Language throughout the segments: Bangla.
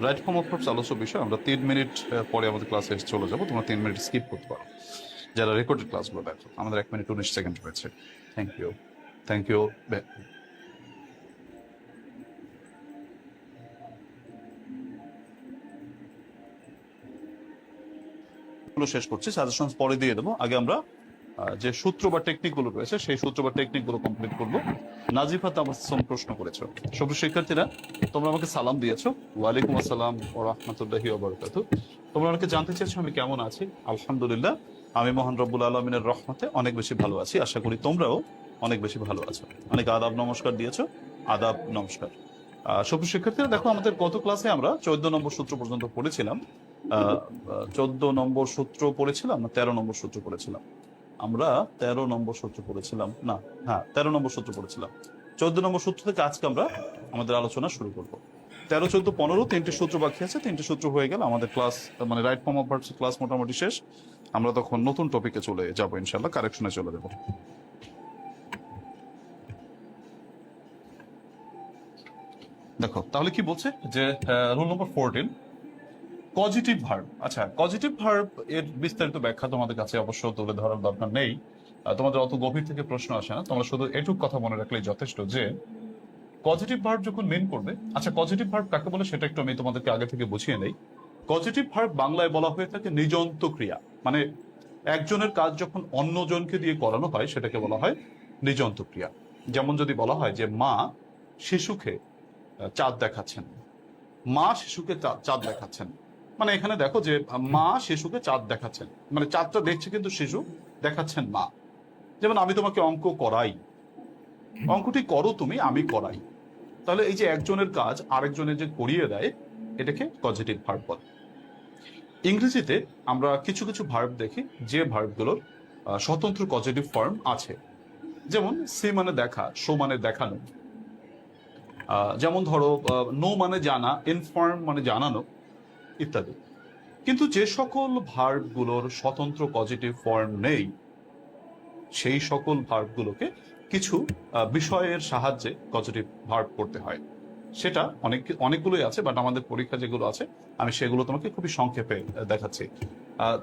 রাইট ফর্ম অফ ভার্বস আলোচ্য বিষয়। আমরা 3 মিনিট পরে আমাদের ক্লাসে চলে যাবো, তোমরা 3 মিনিট স্কিপ করতে পারো যারা রেকর্ডেড ক্লাসগুলো দেখো। আমাদের 1 মিনিট 19 সেকেন্ড হয়েছে। Thank you, thank you. শেষ করছি, সাজেশন পরে দিয়ে দেবো। আগে আমরা যে সূত্র বা টেকনিক গুলো রয়েছে সেই সূত্র বা টেকনিক গুলো কমপ্লিট করবো। নাজিফা তাবাসসুম প্রশ্ন করেছো। সব শিক্ষার্থীরা তোমরা আমাকে সালাম দিয়েছো। ওয়ালাইকুম আসসালাম ওয়া রাহমাতুল্লাহি ওয়া বারাকাতুহু। তোমরা আমাকে জানতে চেয়েছো আমি কেমন আছি। আলহামদুলিল্লাহ, আমি মহান রব্বুল আলমিনের রহমতে অনেক বেশি ভালো আছি। আশা করি তোমরাও অনেক বেশি ভালো আছো। অনেক আদাব নমস্কার দিয়েছো, আদাব নমস্কার। সব শিক্ষার্থীরা দেখো, আমাদের গত ক্লাসে আমরা 14 নম্বর সূত্র পর্যন্ত পড়েছিলাম। 14 নম্বর সূত্র পড়েছিলাম না 13 নম্বর সূত্র পড়েছিলাম? আমরা 13 নম্বর সূত্র পড়েছিলাম না, হ্যাঁ 13 নম্বর সূত্র পড়েছিলাম। 14 নম্বর সূত্র থেকে আজকে আমরা আমাদের আলোচনা শুরু করব। 13, 14, 15 তিনটি সূত্র বাকি আছে। তিনটি সূত্র হয়ে গেল আমাদের ক্লাস, মানে right form of verbs class মোটামুটি শেষ। আমরা তখন নতুন টপিকে চলে যাব, ইনশাল্লাহ কারেকশনে চলে দেবো। দেখো তাহলে কি বলছে যে রুল নম্বর 14, পজিটিভ ভার্ব। আচ্ছা, পজিটিভ ভার্ব এর বিস্তারিত ব্যাখ্যা তোমাদের কাছে অবশ্য তুলে ধরার দরকার নেই। তোমাদের অত গভীর থেকে প্রশ্ন আসে না, তোমরা শুধু এটুক কথা মনে রাখলেই যথেষ্ট যে পজিটিভ ভার্ব যখন মেন করবে। আচ্ছা, পজিটিভ ভার্ব কাকে বলে সেটা একটু আমি তোমাদেরকে আগে থেকে বুঝিয়ে নেই। পজিটিভ ভার্ব বাংলায় বলা হয়ে থাকে নিযন্ত ক্রিয়া, মানে একজনের কাজ যখন অন্যজনকে দিয়ে করানো হয় সেটাকে বলা হয় নিযন্ত ক্রিয়া। যেমন যদি বলা হয় যে মা শিশুকে চাঁদ দেখাচ্ছেন, মা শিশুকে চাঁদ দেখাচ্ছেন, মানে এখানে দেখো যে মা শিশুকে চাঁদ দেখাচ্ছেন, মানে চাঁদটা দেখছে কিন্তু শিশু দেখাচ্ছেন মা। যেমন আমি তোমাকে অঙ্ক করাই, অঙ্কটি করো তুমি, আমি করাই। তাহলে এই যে একজনের কাজ আরেকজনের যে করিয়ে দেয়, এটাকে পজিটিভ ভার্ব বলে। ইংরেজিতে আমরা কিছু কিছু ভার্ব দেখি যে ভার্বগুলোর স্বতন্ত্র পজিটিভ ফর্ম আছে। যেমন সি মানে দেখা, শো মানে দেখানো। যেমন ধরো নো মানে জানা, ইনফর্ম মানে জানানো, ইত্যাদি। কিন্তু যে সকল ভার্বগুলোর স্বতন্ত্র পজিটিভ ফর্ম নেই, সেই সকল ভার্বগুলোকে কিছু বিষয়ের সাহায্যে পজিটিভ ভার্ব করতে হয়। সেটা অনেকগুলোই আছে, বাট আমাদের পরীক্ষা যেগুলো আছে আমি সেগুলো তোমাকে খুবই সংক্ষেপে দেখাচ্ছি।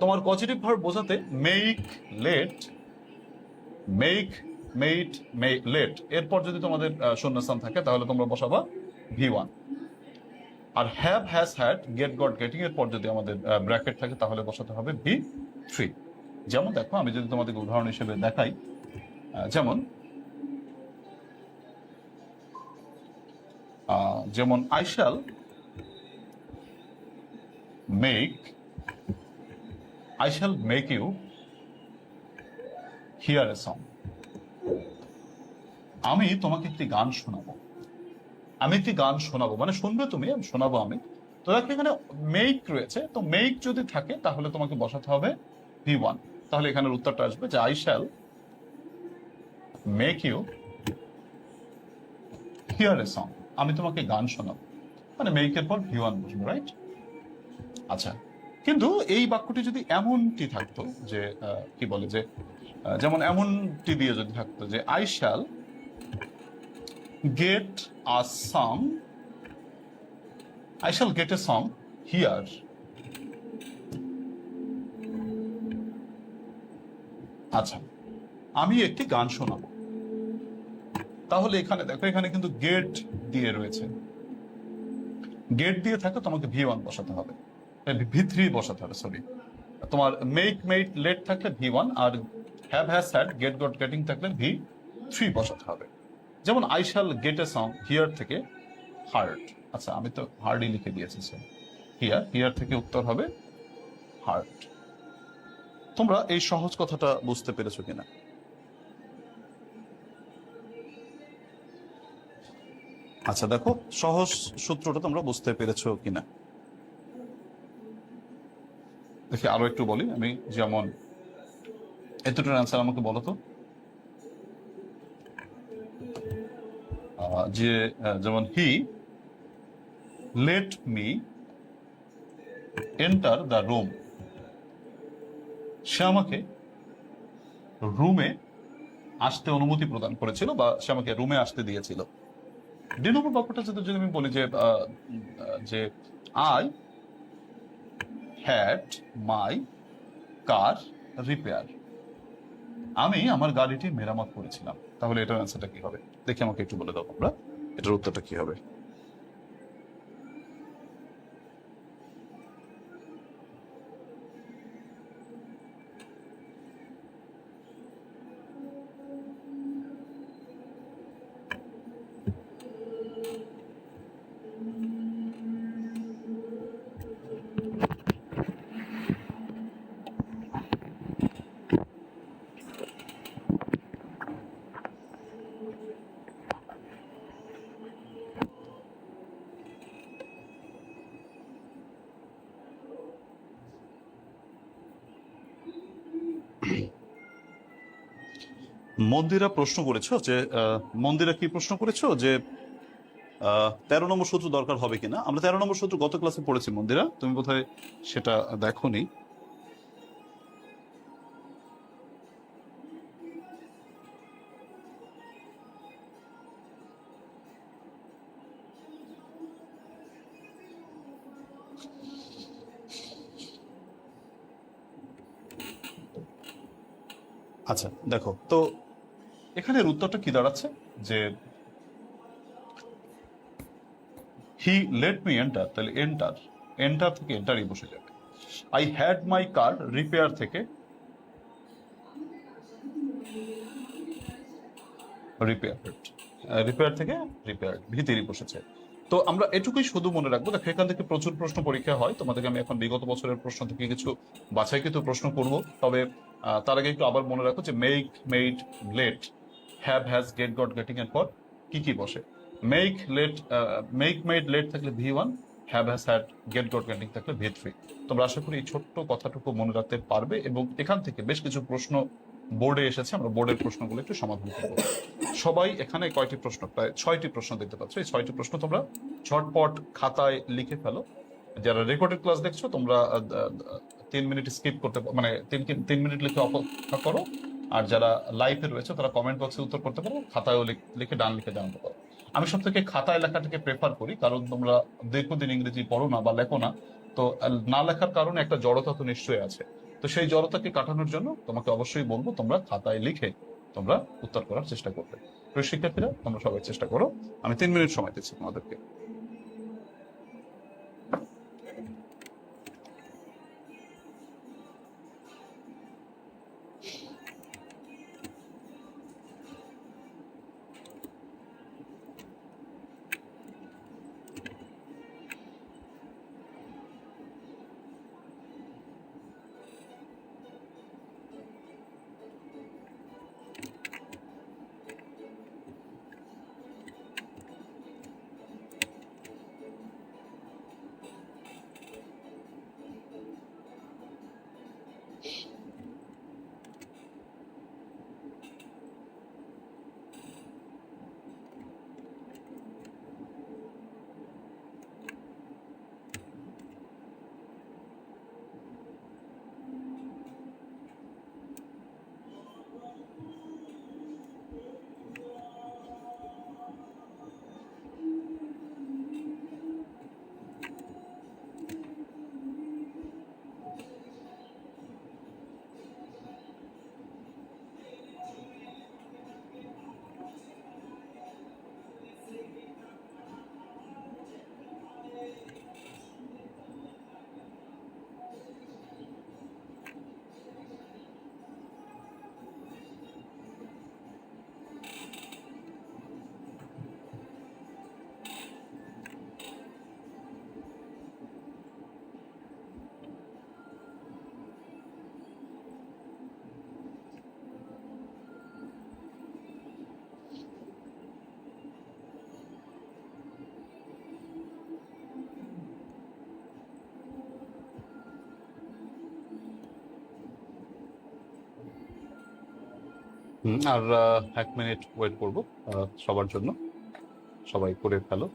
তোমার পজিটিভ ভার্ব বোঝাতে make, let, make, made, let এরপর যদি তোমাদের শূন্যস্থান থাকে তাহলে তোমরা বসাবা V1। আর have, has, had, get, got, getting এর পর যদি আমাদের ব্র্যাকেট থাকে তাহলে বসাতে হবে V3। যেমন দেখো, আমি যদি তোমাদের উদাহরণ হিসেবে দেখাই, যেমন I shall make, you hear a song. আমি তোমাকে একটি গান শোনাবো, আমি একটি গান শোনাবো মানে শুনবে তুমি, আমি শোনাবো আমি। তো দেখো এখানে মেক রয়েছে, তো মেক যদি থাকে তাহলে তোমাকে বসাতে হবে V1। তাহলে এখানের উত্তরটা আসবে যে I shall make you hear a song, আমি তোমাকে গান শোনাবো, মানে মেকের পর V1 বসবে, রাইট? আচ্ছা, কিন্তু এই বাক্যটি যদি এমনটি থাকতো যে কি বলে যে যেমন এমনটি দিয়ে যদি থাকতো যে I shall get a song, I shall get a song here. আচ্ছা, আমি একটি গান শোনাবো। তাহলে এখানে দেখো, এখানে কিন্তু গেট দিয়ে রয়েছে। গেট দিয়ে থাকলে তোমাকে V1 বসাতে হবে, V3 বসাতে হবে, সরি। তোমার মেক, মেড, লেট থাকলে V1, আর have, has, had, get, got, getting থাকলে V3 বসাতে হবে। যেমন I shall get a song hear থেকে হার্ট। আচ্ছা, আমি তো হার্ডই লিখে দিয়েছি, হিয়ার, হিয়ার থেকে উত্তর হবে হার্ট। তোমরা এই সহজ কথাটা বুঝতে পেরেছো কিনা? আচ্ছা দেখো, সহজ সূত্রটা তোমরা বুঝতে পেরেছো কিনা দেখি আরো একটু বলি আমি। যেমন এতটার অ্যান্সার আমাকে বলো তো। যেমন he let me enter the room, সে আমাকে রুমে আসতে অনুমতি প্রদান করেছিল, বা সে আমাকে রুমে আসতে দিয়েছিল। ডি নম্বর বাক্যটা যদি আমি বলি যে I had my car repair, আমি আমার গাড়িটি মেরামত করেছিলাম, তাহলে এটার অ্যান্সারটা কি হবে? দেখি আমাকে একটু বলে দাও তোমরা, এটার উত্তরটা কি হবে? মন্দিরা প্রশ্ন করেছো যে মন্দিরা কি প্রশ্ন করেছো যে 13 নম্বর সূত্র দরকার হবে কিনা। আমরা 13 নম্বর সূত্র গত ক্লাসে পড়েছি মন্দিরা, তুমি বোধহয় সেটা দেখোনি। আচ্ছা দেখো তো, এখানের উত্তরটা কি দাঁড়াচ্ছে যে হি লেট মি এন্টার, তাহলে এন্টার, এন্টার থেকে এন্টারই বসে যাবে। I had my car repair থেকে রিপেয়ার, রিপেয়ার থেকে রিপেয়ার, ভিতরই বসেছে। তো আমরা এটুকুই শুধু মনে রাখবো। দেখো এখান থেকে প্রচুর প্রশ্ন পরীক্ষা হয়, তোমাদেরকে আমি এখন বিগত বছরের প্রশ্ন থেকে কিছু বাছাইকৃত প্রশ্ন করব। তবে তার আগে একটু আবার মনে রাখো যে make, made, let, have, has, get, got, getting এর পর কি কি বসে। Make let, make made let থাকলে V1, have, has, had, get, got, getting থাকলে V3। তোমরা আশা করি এই ছোট্ট কথাটুকু মনে রাখতে পারবে, এবং এখান থেকে বেশ কিছু প্রশ্ন বোর্ডে এসেছে, আমরা বোর্ডের প্রশ্নগুলো একটু সমাধান করবো। সবাই এখানে কয়টি প্রশ্ন, প্রায় 6টি প্রশ্ন দেখতে পাচ্ছ। এই 6টি প্রশ্ন তোমরা ঝটপট খাতায় লিখে ফেলো। যারা রেকর্ডেড ক্লাস দেখছো তোমরা 3 মিনিট স্কিপ করতে, মানে 3 মিনিট লিখে অপেক্ষা করো। আর যারা লাইভে রয়েছে তারা কমেন্ট বক্সে উত্তর করতে পারো, খাতায়ও লিখে ডান লিখে জানাতে পারো। আমি সব থেকে খাতায় লেখাটাকে প্রেফার করি, কারণ তোমরা দীর্ঘদিন ইংরেজি পড়ো না বা লেখো না। তো না লেখার কারণে একটা জড়তা তো নিশ্চয়ই আছে। তো সেই জড়তাকে কাটানোর জন্য তোমাকে অবশ্যই বলবো তোমরা খাতায় লিখে তোমরা উত্তর করার চেষ্টা করবে। প্রিয় শিক্ষার্থীরা, তোমরা সবাই চেষ্টা করো। আমি 3 মিনিট সময় দিচ্ছি তোমাদেরকে। আর 1 মিনিট ওয়েট করবো সবার জন্য। সবাই করে ফেলো।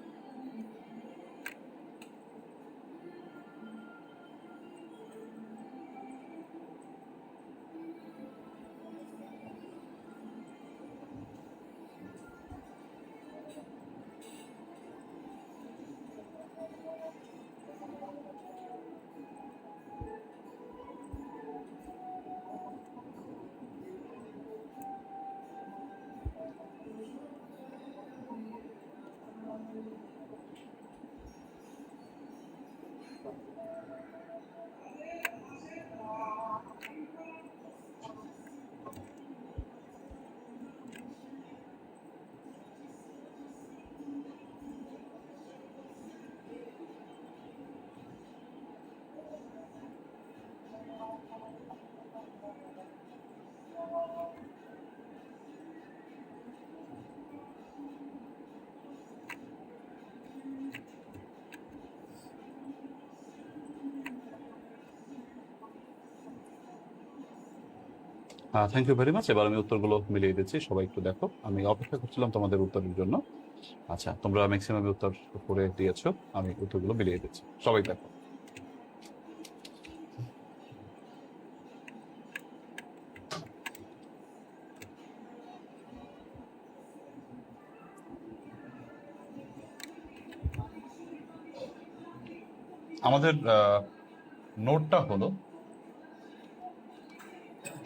Thank you very much. এবার আমি উত্তরগুলো মিলিয়ে দিচ্ছি, সবাই একটু দেখো। আমি অপেক্ষা করছিলাম তোমাদের উত্তরের জন্য। আচ্ছা, তোমরা ম্যাক্সিমাম উত্তর করে দিয়েছো, আমি উত্তরগুলো মিলিয়ে দিচ্ছি, সবাই দেখো। আমাদের নোটটা হলো,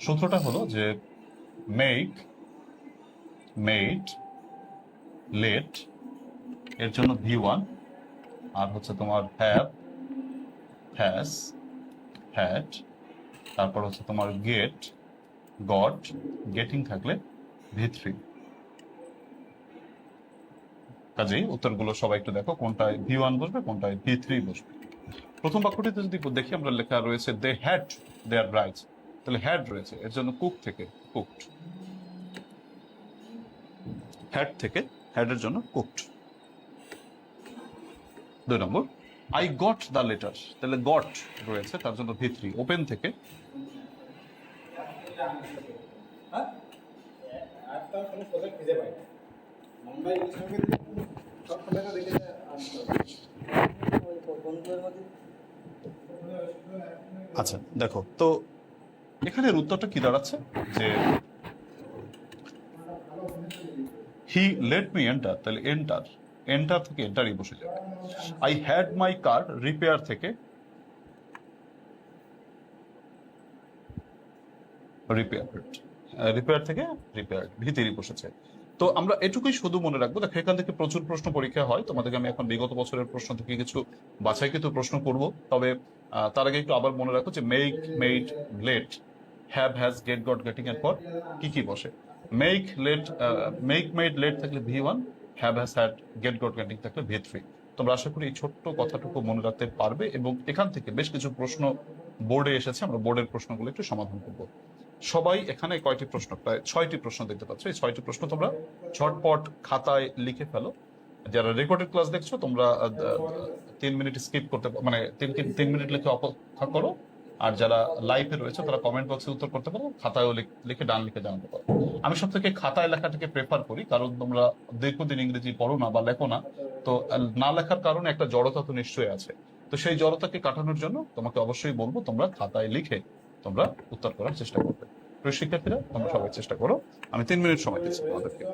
সূত্রটা হলো যে মেক, মেড, লেট এর জন্য V1, আর হচ্ছে তোমার হ্যাভ, হ্যাজ, হ্যাড, তারপর হচ্ছে তোমার গেট, গট, গেটিং থাকলে V3। কাজেই উত্তরগুলো সবাই একটু দেখো, কোনটায় V1 বসবে, কোনটায় V3 বসবে। প্রথম বাক্যটিতে যদি দেখি, আমরা লেখা রয়েছে দে হ্যাড দেয়ার ব্রাইডস, তাহলে হ্যাড রয়েছে, এর জন্য কুক থেকে কুকড, হ্যাড থেকে হ্যাডের জন্য cooked. 2 number, I got the letter, তাহলে গট রয়েছে, তার জন্য V3, ওপেন থেকে আচ্ছা দেখো তো এখানের উত্তরটা কি দাঁড়াচ্ছে যে হি লেট মি এন্টার, তাহলে এন্টার, এন্টার থেকে এন্টারই বসে যাবে। I had my car repair থেকে রিপেয়ার্ড, রিপেয়ার থেকে রিপেয়ার্ড, ভিতরি বসেছে। তো আমরা এটুকুই শুধু মনে রাখবো। দেখো এখান থেকে প্রচুর প্রশ্ন পরীক্ষা হয়, তোমাদেরকে আমি এখন বিগত বছরের প্রশ্ন থেকে কিছু বাছাইকৃত প্রশ্ন করব। তবে তার আগে একটু আবার মনে রাখো যে make, made, let, have, has, get, got, getting এর পর কি কি বসে। Make, let, make, made, let থাকলে V1, have, has, had, get, got, getting থাকলে V3। তোমরা আশা করি এই ছোট্ট কথাটুকু মনে রাখতে পারবে, এবং এখান থেকে বেশ কিছু প্রশ্ন বোর্ডে এসেছে, আমরা বোর্ডের প্রশ্নগুলো একটু সমাধান করবো। সবাই এখানে কয়টি প্রশ্ন, প্রায় 6টি প্রশ্ন দেখতে পাচ্ছ। এই 6টি প্রশ্ন তোমরা ঝটপট খাতায় লিখে ফেলো। যারা রেকর্ডেড ক্লাস দেখছো, তোমরা 3 মিনিট স্কিপ করতে, মানে 3 মিনিট লিখে অপেক্ষা করো। আর যারা লাইভে রয়েছে তারা কমেন্ট বক্সে উত্তর করতে পারো, খাতায়ও লিখে ডান লিখে জানাতে পারো। আমি সব থেকে খাতায় লেখাটাকে প্রেফার করি, কারণ তোমরা দীর্ঘদিন ইংরেজি পড়ো না বা লেখো না। তো না লেখার কারণে একটা জড়তা তো নিশ্চয়ই আছে। তো সেই জড়তাকে কাটানোর জন্য তোমাকে অবশ্যই বলবো তোমরা খাতায় লিখে তোমরা উত্তর করার চেষ্টা করবে। প্রিয় শিক্ষার্থীরা, তোমরা সবাই চেষ্টা করো। আমি 3 মিনিট সময় দিচ্ছি তোমাদেরকে।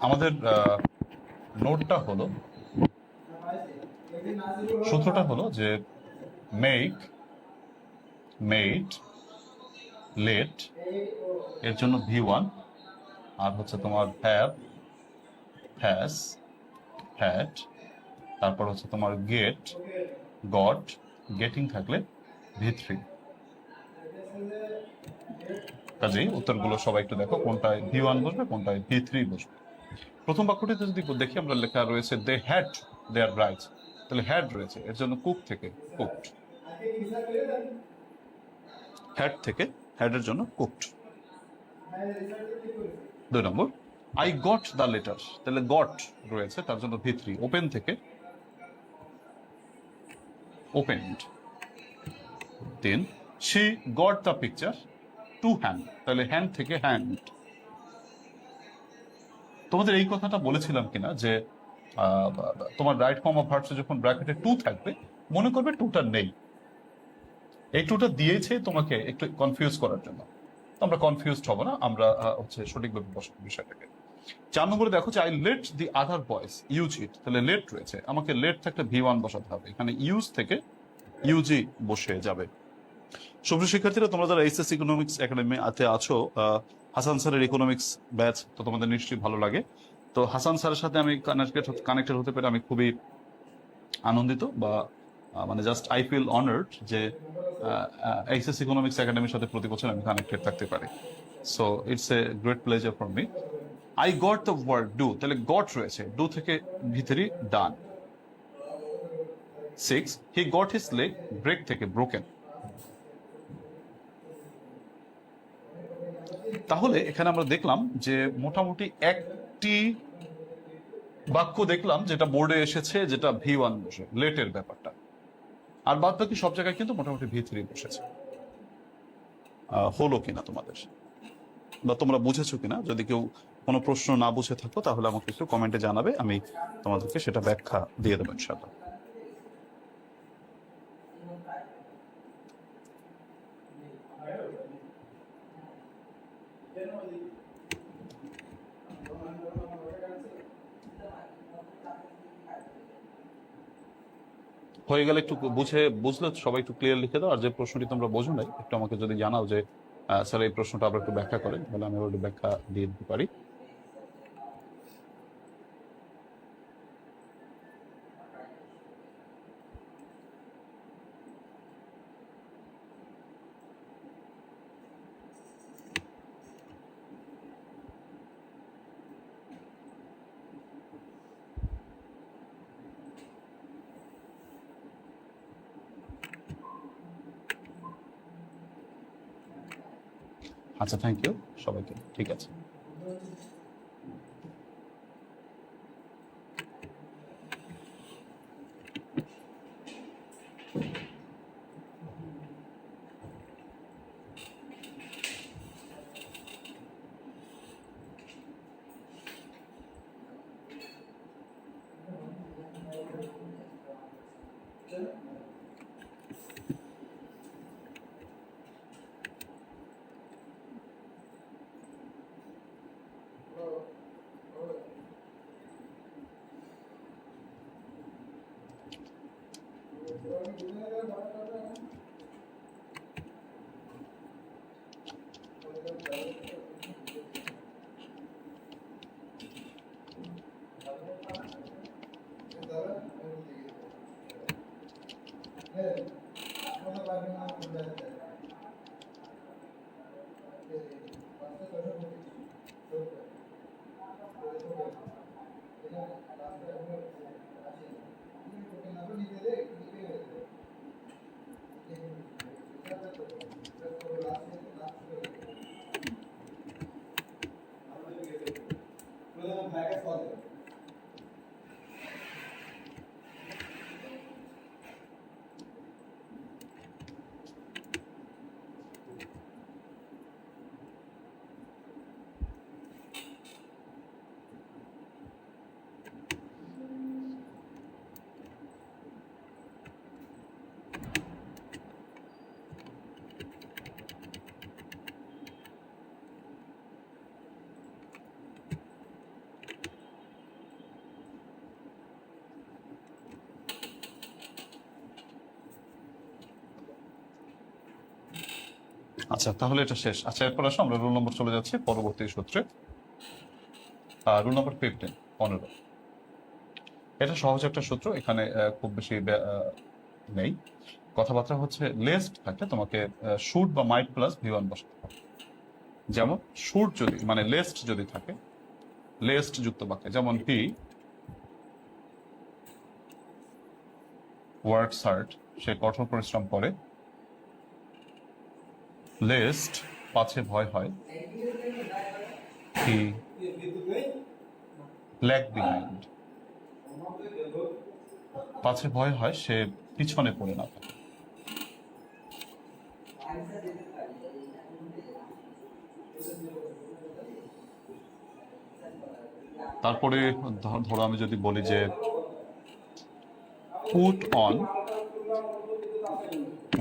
আমাদের নোটটা হলো, সূত্রটা হলো যে মেক, মেড, লেট এর জন্য V1, আর হচ্ছে তোমার হ্যাভ, হ্যাজ, হ্যাড, তারপর হচ্ছে তোমার গেট, গট, গেটিং থাকলে V3। কাজেই উত্তরগুলো সবাই একটু দেখো কোনটায় V1 বসবে কোনটায় V3 বসবে। প্রথম বাক্যটিতে যদি দেখি আমরা লেখা রয়েছে দে হ্যাড দেয়ার রাইটস, তাহলে হ্যাড রয়েছে, এর জন্য কুক থেকে কুকড, হ্যাড থেকে হ্যাডের জন্য cooked. 2 number, I got the letter, তাহলে গট রয়েছে, তার জন্য V3, ওপেন থেকে opened. 3, she got the picture to hand, তাহলে হ্যান্ড থেকে হ্যান্ড। তোমাদের এই কথাটা বলেছিলাম কিনা যে তোমার রাইট ফর্ম অফ ভার্বসে যখন ব্র্যাকেটে টু থাকবে মনে করবে টুটা নেই, এই টুটা দিয়েছে তোমাকে একটু কনফিউজ করার জন্য। তো আমরা কনফিউজড হব না, আমরা হচ্ছে সঠিকভাবে বসাবো বিষয়টাকে। 4 নম্বরে দেখো যে I let the other boys use it, তাহলে লেট রয়েছে, আমাকে লেট থাকলে V1 বসাতে হবে, এখানে ইউজ থেকে ইউজি বসে যাবে। সুপ্রিয় শিক্ষার্থীরা, তোমরা যারা এইচএস ইকোনমিক্স একাডেমি আছো, হাসান স্যারের ইকোনমিক্স ব্যাচ তো তোমাদের নিশ্চয়ই ভালো লাগে। তো হাসান স্যারের সাথে আমি কানেক্টেড হতে পেরে আমি খুবই আনন্দিত, বা মানে জাস্ট আই ফিল অনার্ড যে এইচএস ইকোনমিক্স একাডেমির সাথে প্রতি বছর আমি কানেক্টেড থাকতে পারি। So it's a great pleasure for me. I got the word do, তাহলে গট রয়েছে, ডু থেকে ভিতরি done. 6, he got his leg, break থেকে ব্রোকেন। তাহলে এখানে আমরা দেখলাম যে মোটামুটি একটি বাক্য দেখলাম যেটা বোর্ডে এসেছে, যেটা V1 বসে, লেটের ব্যাপারটা, আর বাদ বাকি সব জায়গায় কিন্তু মোটামুটি V3 বসেছে। হলো কিনা তোমাদের, বা তোমরা বুঝেছো কিনা? যদি কেউ কোনো প্রশ্ন না বুঝে থাকো তাহলে আমাকে একটু কমেন্টে জানাবে, আমি তোমাদেরকে সেটা ব্যাখ্যা দিয়ে দেবো ইনশাআল্লাহ। হয়ে গেলে একটু বুঝলে সবাই একটু ক্লিয়ার লিখে দাও, আর যে প্রশ্নটি তোমরা বোঝো নাই একটু আমাকে যদি জানাও যে স্যার এই প্রশ্নটা আবার একটু ব্যাখ্যা করেন, তাহলে আমি একটু ব্যাখ্যা দিয়ে দিতে পারি। আচ্ছা, থ্যাংক ইউ সবাইকে, ঠিক আছে। আচ্ছা, তাহলে এটা শেষ। আচ্ছা, এরপর আসো আমরা রুল নম্বর চলে যাচ্ছি পরবর্তী সূত্রে। রুল নম্বর 15। এটা সহজ একটা সূত্র, এখানে খুব বেশি নেই। কথাবার্তা হচ্ছে লেস্ট থাকলে তোমাকে শুড বা মাইট প্লাস ভি1 বসাতে হবে। যেমন শুড যদি মানে লেস্ট যদি থাকে, লেস্ট যুক্ত বাক্যে, যেমন হি ওয়ার্ক হার্ড, সে কঠোর পরিশ্রম করে। লেস্ট পাছে ভয় হয়, হি ল্যাগ বিহাইন্ড, পাছে ভয় হয় সে পিছনে পড়ে না থাকে। তারপরে ধরো আমি যদি বলি যে পুট অন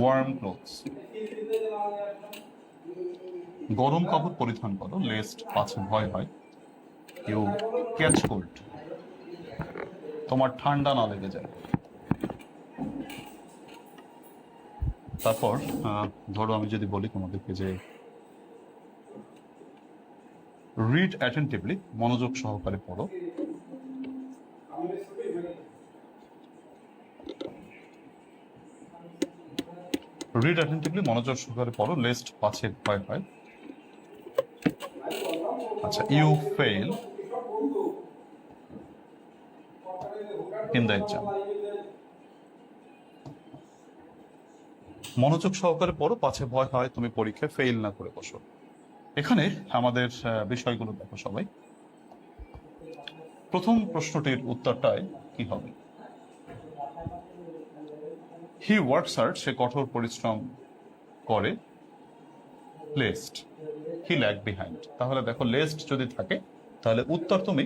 ওয়ার্ম ক্লোথস, গরম কাপড় পরিধান করো, লেস্ট পাছে ভয় হয়, ইউ ক্যাচ কোল্ড, তোমার ঠান্ডা না লেগে যায়। তারপর ধরো আমি যদি বলি তোমাদেরকে যে রিড অ্যাটেন্টিভলি, মনোযোগ সহকারে পড়ো। রিড অ্যাটেন্টিভলি, মনোযোগ সহকারে পড়ো, লেস্ট পাছে ভয় হয়। আচ্ছা, you fail in the exam, মনোযোগ সহকারে পড়ো, পাছে ভয় হয় তুমি পরীক্ষায় ফেল না করে বসো। এখানে আমাদের বিষয়গুলো দেখো সবাই। প্রথম প্রশ্নটির উত্তরটাই কি হবে? হি ওয়ার্কস হার্ড, সে কঠোর পরিশ্রম করে। লেস্ট হি ল্যাগ বিহাইন্ড, তাহলে দেখো লেস্ট যদি থাকে তাহলে উত্তর তুমি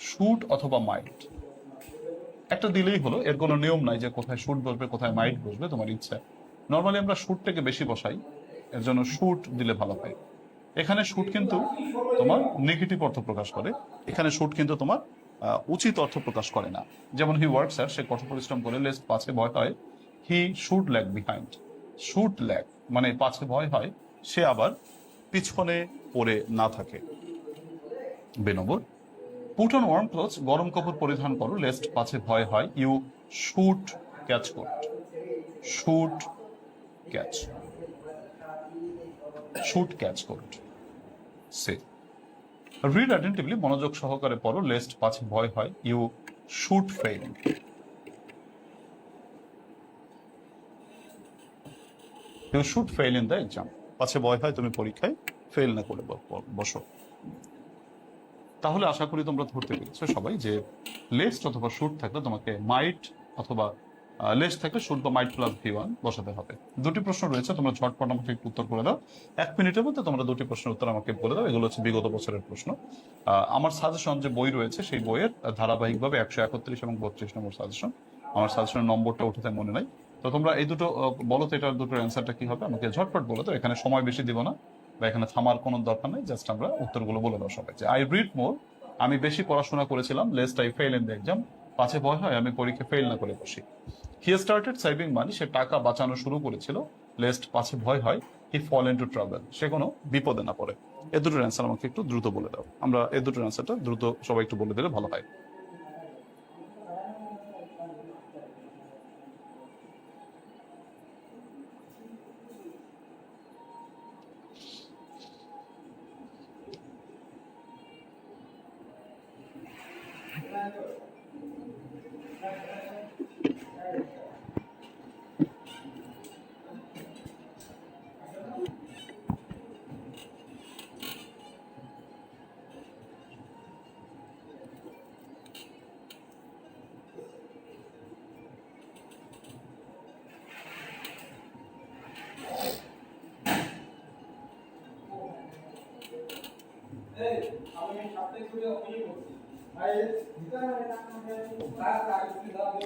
শুড অথবা মাইট একটা দিলেই হলো। এর কোনো নিয়ম নাই যে কোথায় শুড বসবে কোথায় মাইট বসবে, তোমার ইচ্ছা। নর্মালি আমরা শুটটাকে বেশি বসাই, এর জন্য শুট দিলে ভালো হয়। এখানে শুট কিন্তু তোমার নেগেটিভ অর্থ প্রকাশ করে, এখানে শুট কিন্তু তোমার উচিত অর্থ প্রকাশ করে না। যেমন হি ওয়ার্কস হার্ড, সে কঠোর পরিশ্রম করে, লেস্ট পাছে ভয় হয়, he should lag behind, should lag মানে পাছে ভয় হয় সে আবার পিছনে পড়ে না থাকে। B number, put on warm clothes, গরম কাপড় পরিধান করো, লেস্ট পাছে ভয় হয়, you should catch cold, should catch, should catch cold. সে রিড অ্যাটেন্টিভলি, মনোযোগ সহকারে পড়ো, লেস্ট পাছে ভয় হয়, you should fail, you should fail in the exam, পাছে ভয় হয় তুমি পরীক্ষায় ফেল না করে বসো। তাহলে আশা করি তোমরা ধরতে পেরেছো সবাই যে লেস্ট অথবা শুড থাকলে তোমাকে মাইট অথবা লেস্ট থাকলে শুড বা মাইট প্লাস ভি1 বসাতে হবে। দুটি প্রশ্ন রয়েছে, তোমরা ঝটপট আমাকে একটু উত্তর করে দাও। 1 মিনিটের মধ্যে তোমরা দুটি প্রশ্নের উত্তর আমাকে বলে দাও। এগুলো হচ্ছে বিগত বছরের প্রশ্ন। আমার সাজেশন যে বই রয়েছে সেই বইয়ের ধারাবাহিকভাবে 131 এবং 32 নম্বর সাজেশন। আমার সাজেশনের নম্বরটা উঠে মনে নাই। তো তোমরা এই দুটো বলো তো, এটার দুটোর অ্যান্সারটা কি হবে আমাকে ঝটপট বলো তো। এখানে সময় বেশি দিব না বা এখানে থামার কোনো দরকার নেই, জাস্ট আমরা উত্তরগুলো বলে দাও সবাই। যে আই রিড মোর, আমি বেশি পড়াশোনা করেছিলাম, lest I fail in the exam, পাছে ভয় হয় আমি পরীক্ষা ফেল না করে বসি। হি স্টার্টেড সেভিং মানি, সে টাকা বাঁচানো শুরু করেছিল, লেস্ট পাছে ভয় হয় হি ফল ইনটু ট্রাভেল, সে কোনো বিপদে না পড়ে। এ দুটোর অ্যান্সার আমাকে একটু দ্রুত বলে দাও। আমরা এ দুটোর অ্যান্সারটা দ্রুত সবাই একটু বলে দিলে ভালো হয়।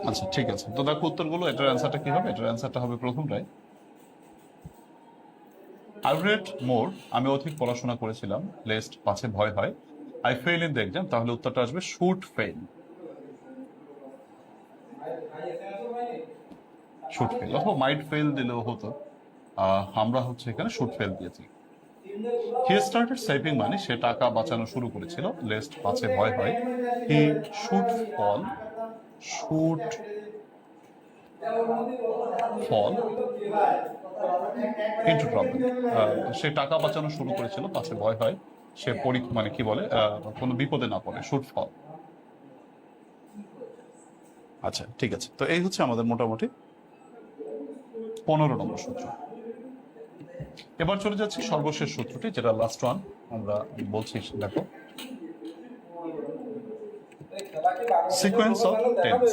আচ্ছা ঠিক আছে, তো দেখো উত্তরগুলো। এটার অ্যান্সারটা কি হবে? এটার অ্যান্সারটা হবে প্রথমটাই, আই রেড মোর, আমি অধিক পড়াশোনা করেছিলাম, লেস্ট পাছে ভয় হয়, I fail in the exam, তাহলে উত্তরটা আসবে শুড ফেল, শুড ফেল অথবা মাইট ফেল দিলেও হতো। আমরা হচ্ছে এখানে শুড ফেল দিয়েছি। হি স্টার্টেড সেভিং মানে সে টাকা বাঁচানো শুরু করেছিল, লেস্ট পাঁচে ভয় হয়। He should fall, should fall into problem. সে টাকা বাঁচানো শুরু করেছিল, পাছে ভয় হয় সে মানে কি বলে কোনো বিপদে না পড়ে, শুড ফল। আচ্ছা ঠিক আছে, তো এই হচ্ছে আমাদের মোটামুটি 15 নম্বর সূত্র। এবার চলে যাচ্ছি সর্বশেষ সূত্রটি, যেটা লাস্ট ওয়ান আমরা বলছি। দেখো, সিকোয়েন্স অফ টেন্স,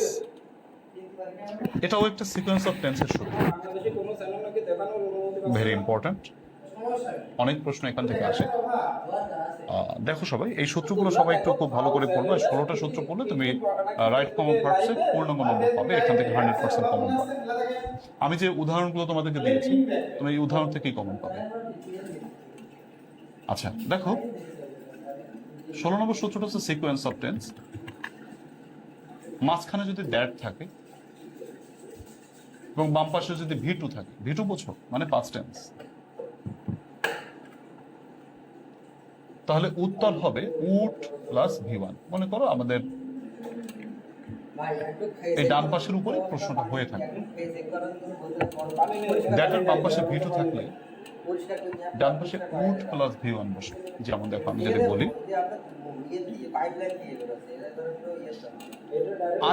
এটাও একটা সিকোয়েন্স অফ টেন্সের সূত্র, ভেরি ইম্পর্ট্যান্ট। অনেক প্রশ্ন এখান থেকে আসে। দেখো সবাই, এই সূত্রগুলো সবাই একটু খুব ভালো করে পড়বে। 16টা সূত্র পড়লে তুমি রাইট কমন পার্টসে পূর্ণাঙ্গ নম্বর পাবে, এখান থেকে 100% কমন পাবে। আমি যে উদাহরণগুলো তোমাদেরকে দিয়েছি, তুমি এই উদাহরণ থেকেই কমন পাবে। আচ্ছা দেখো, 16 নম্বর সূত্রটা হচ্ছে সিকোয়েন্স অফ টেন্স। মাঝখানে যদি দ্যাট থাকে এবং বাম পাশে যদি ভি টু থাকে, ভি টু বোঝো মানে পাস্ট টেন্স, তাহলে উত্তর হবে উড প্লাস ভি ওয়ান। মনে করো আমাদের এই ডান পাশের উপরে প্রশ্নটা হয়ে থাকে, দ্যাটের বাম পাশে ভি টু থাকলে ডান পাশে উড প্লাস ভি ওয়ান বসে। যেমন দেখো আমি যদি বলি,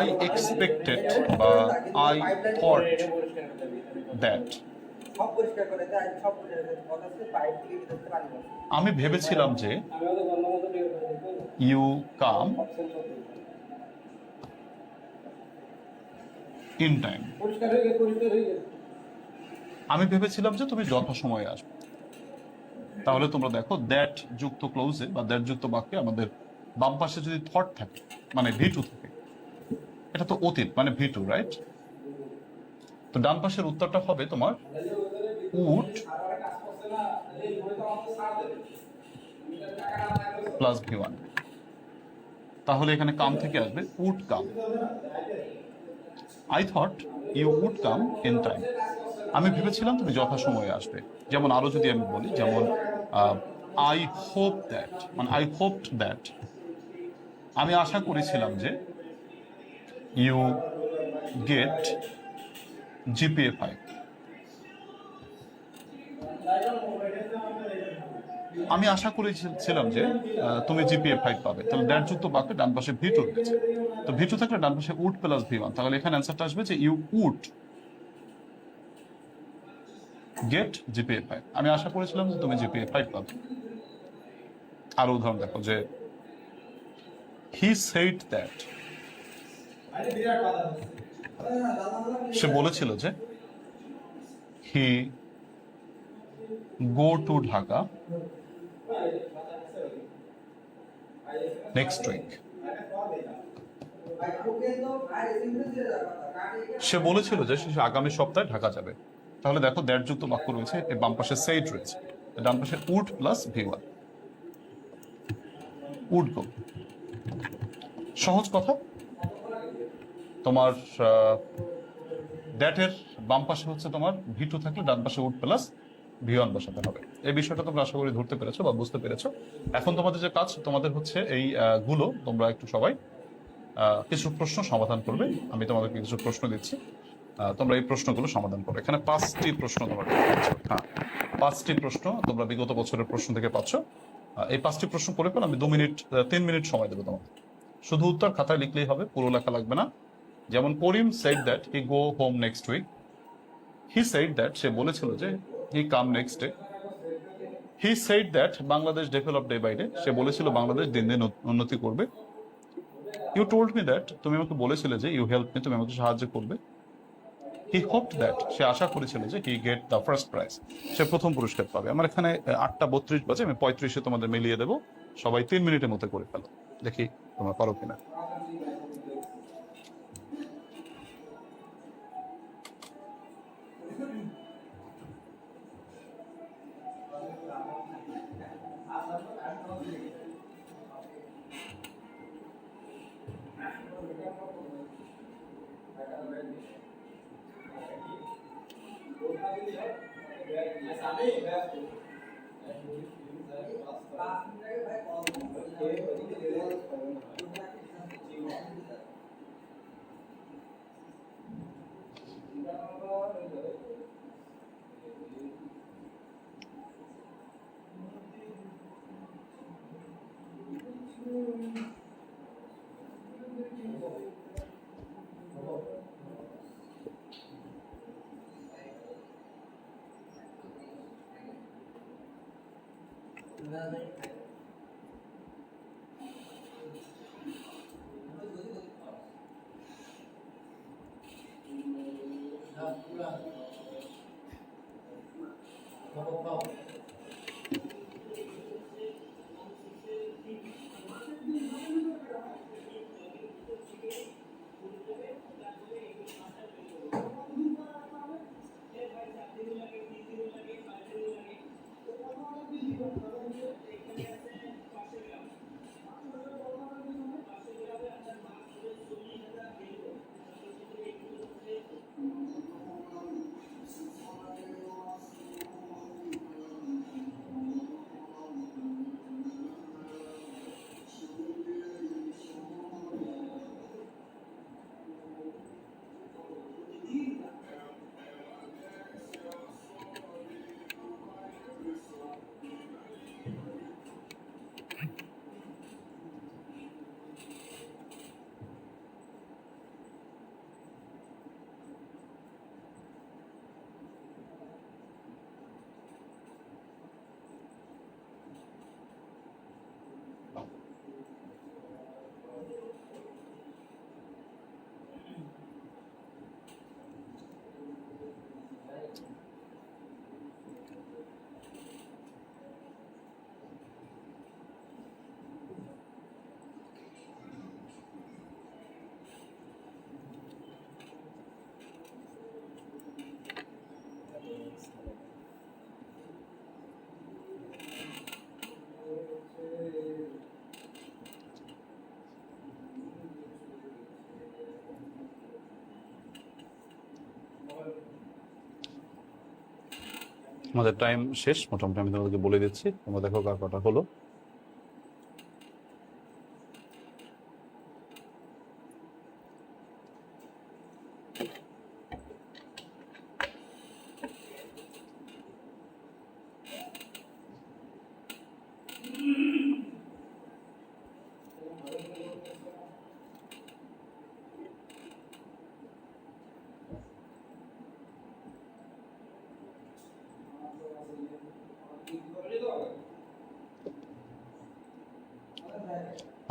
I expected বা I thought that, আমি ভেবেছিলাম যে you come in time, আমি ভেবেছিলাম যে তুমি যথাসময়ে আসবে। তাহলে তোমরা দেখো, দ্যাট যুক্ত ক্লোজে বা দ্যাট যুক্ত বাক্যে আমাদের বাম পাশে যদি থট থাকে মানে ভি টু থাকে, এটা তো অতীত মানে ভি টু, রাইট? তো ডান পাশের উত্তরটা হবে তোমার উড প্লাস ভি ওয়ান। তাহলে এখানে কাম থেকে আসবে would come. I thought you would come in time, আমি ভেবেছিলাম তুমি যথাসময়ে আসবে। যেমন আরো যদি আমি বলি, যেমন আই হোপ দ্যাট, মানে আই হোপড দ্যাট, আমি আশা করেছিলাম যে ইউ গেট জিপিএ 5, আমি আশা করেছিলাম যে তুমি জিপিএ 5 পাবে। তাহলে দ্যাট যুক্ত বাক্যে ডান পাশে ভি টু রয়েছে, তো ভি টু থাকলে ডান পাশে উড প্লাস ভি ওয়ান। তাহলে এখানে অ্যান্সারটা আসবে যে ইউ উড গেট জিপিএ 5, আমি আশা করেছিলাম যে তুমি জিপিএ 5 পাবে। আরো উদাহরণ দেখো, যে হি সেড দ্যাট, সে বলেছিল যে he go to Dhaka next week, সে বলেছিল যে সে আগামী সপ্তাহে ঢাকা যাবে। তাহলে দেখো দ্যাট যুক্ত বাক্য রয়েছে, এর বাম পাশে সেইড রয়েছে, ডান পাশে would plus V one, would go. সহজ কথা, তোমার দ্যাটের বাম পাশে হচ্ছে তোমার ভি টু থাকলে ডান পাশে উড প্লাস ভি ওয়ান বসাতে হবে। এই বিষয়টা তোমরা আশা করি ধরতে পেরেছো বা বুঝতে পেরেছো। এখন তোমাদের যে কাজ, তোমাদের হচ্ছে এই গুলো তোমরা একটু সবাই কিছু প্রশ্ন সমাধান করবে। আমি তোমাদেরকে কিছু প্রশ্ন দিচ্ছি, তোমরা এই প্রশ্নগুলো সমাধান করো। এখানে 5টি প্রশ্ন তোমরা পাচ্ছ। হ্যাঁ, 5টি প্রশ্ন তোমরা বিগত বছরের প্রশ্ন থেকে পাচ্ছ। এই 5টি প্রশ্ন করে ফেল, আমি 3 মিনিট সময় দেবো তোমাকে। শুধু উত্তর খাতায় লিখলেই হবে, পুরো লেখা লাগবে না। যেমন Karim said that he go home next week, he said that সে বলেছিল যে he come next day, he said that Bangladesh develop day by day, সে বলেছিল বাংলাদেশ দিন দিন উন্নতি করবে। ইউ টোল্ড মি দ্যাট, তুমি আমাকে বলেছিলে যে ইউ হেল্প মি, তুমি আমাকে সাহায্য করবে। হি হোপড দ্যাট, সে আশা করেছিল যে he get the first prize, সে প্রথম পুরস্কার পাবে। আমার এখানে 8:32 বাজে, আমি 35-এ তোমাদের মিলিয়ে দেবো। সবাই 3 মিনিটের মধ্যে করে ফেলো, দেখি তোমরা পারো কিনা। আমাদের টাইম শেষ, মোটামুটি আমি তোমাদেরকে বলে দিচ্ছি, তোমরা দেখো কার কটা হলো।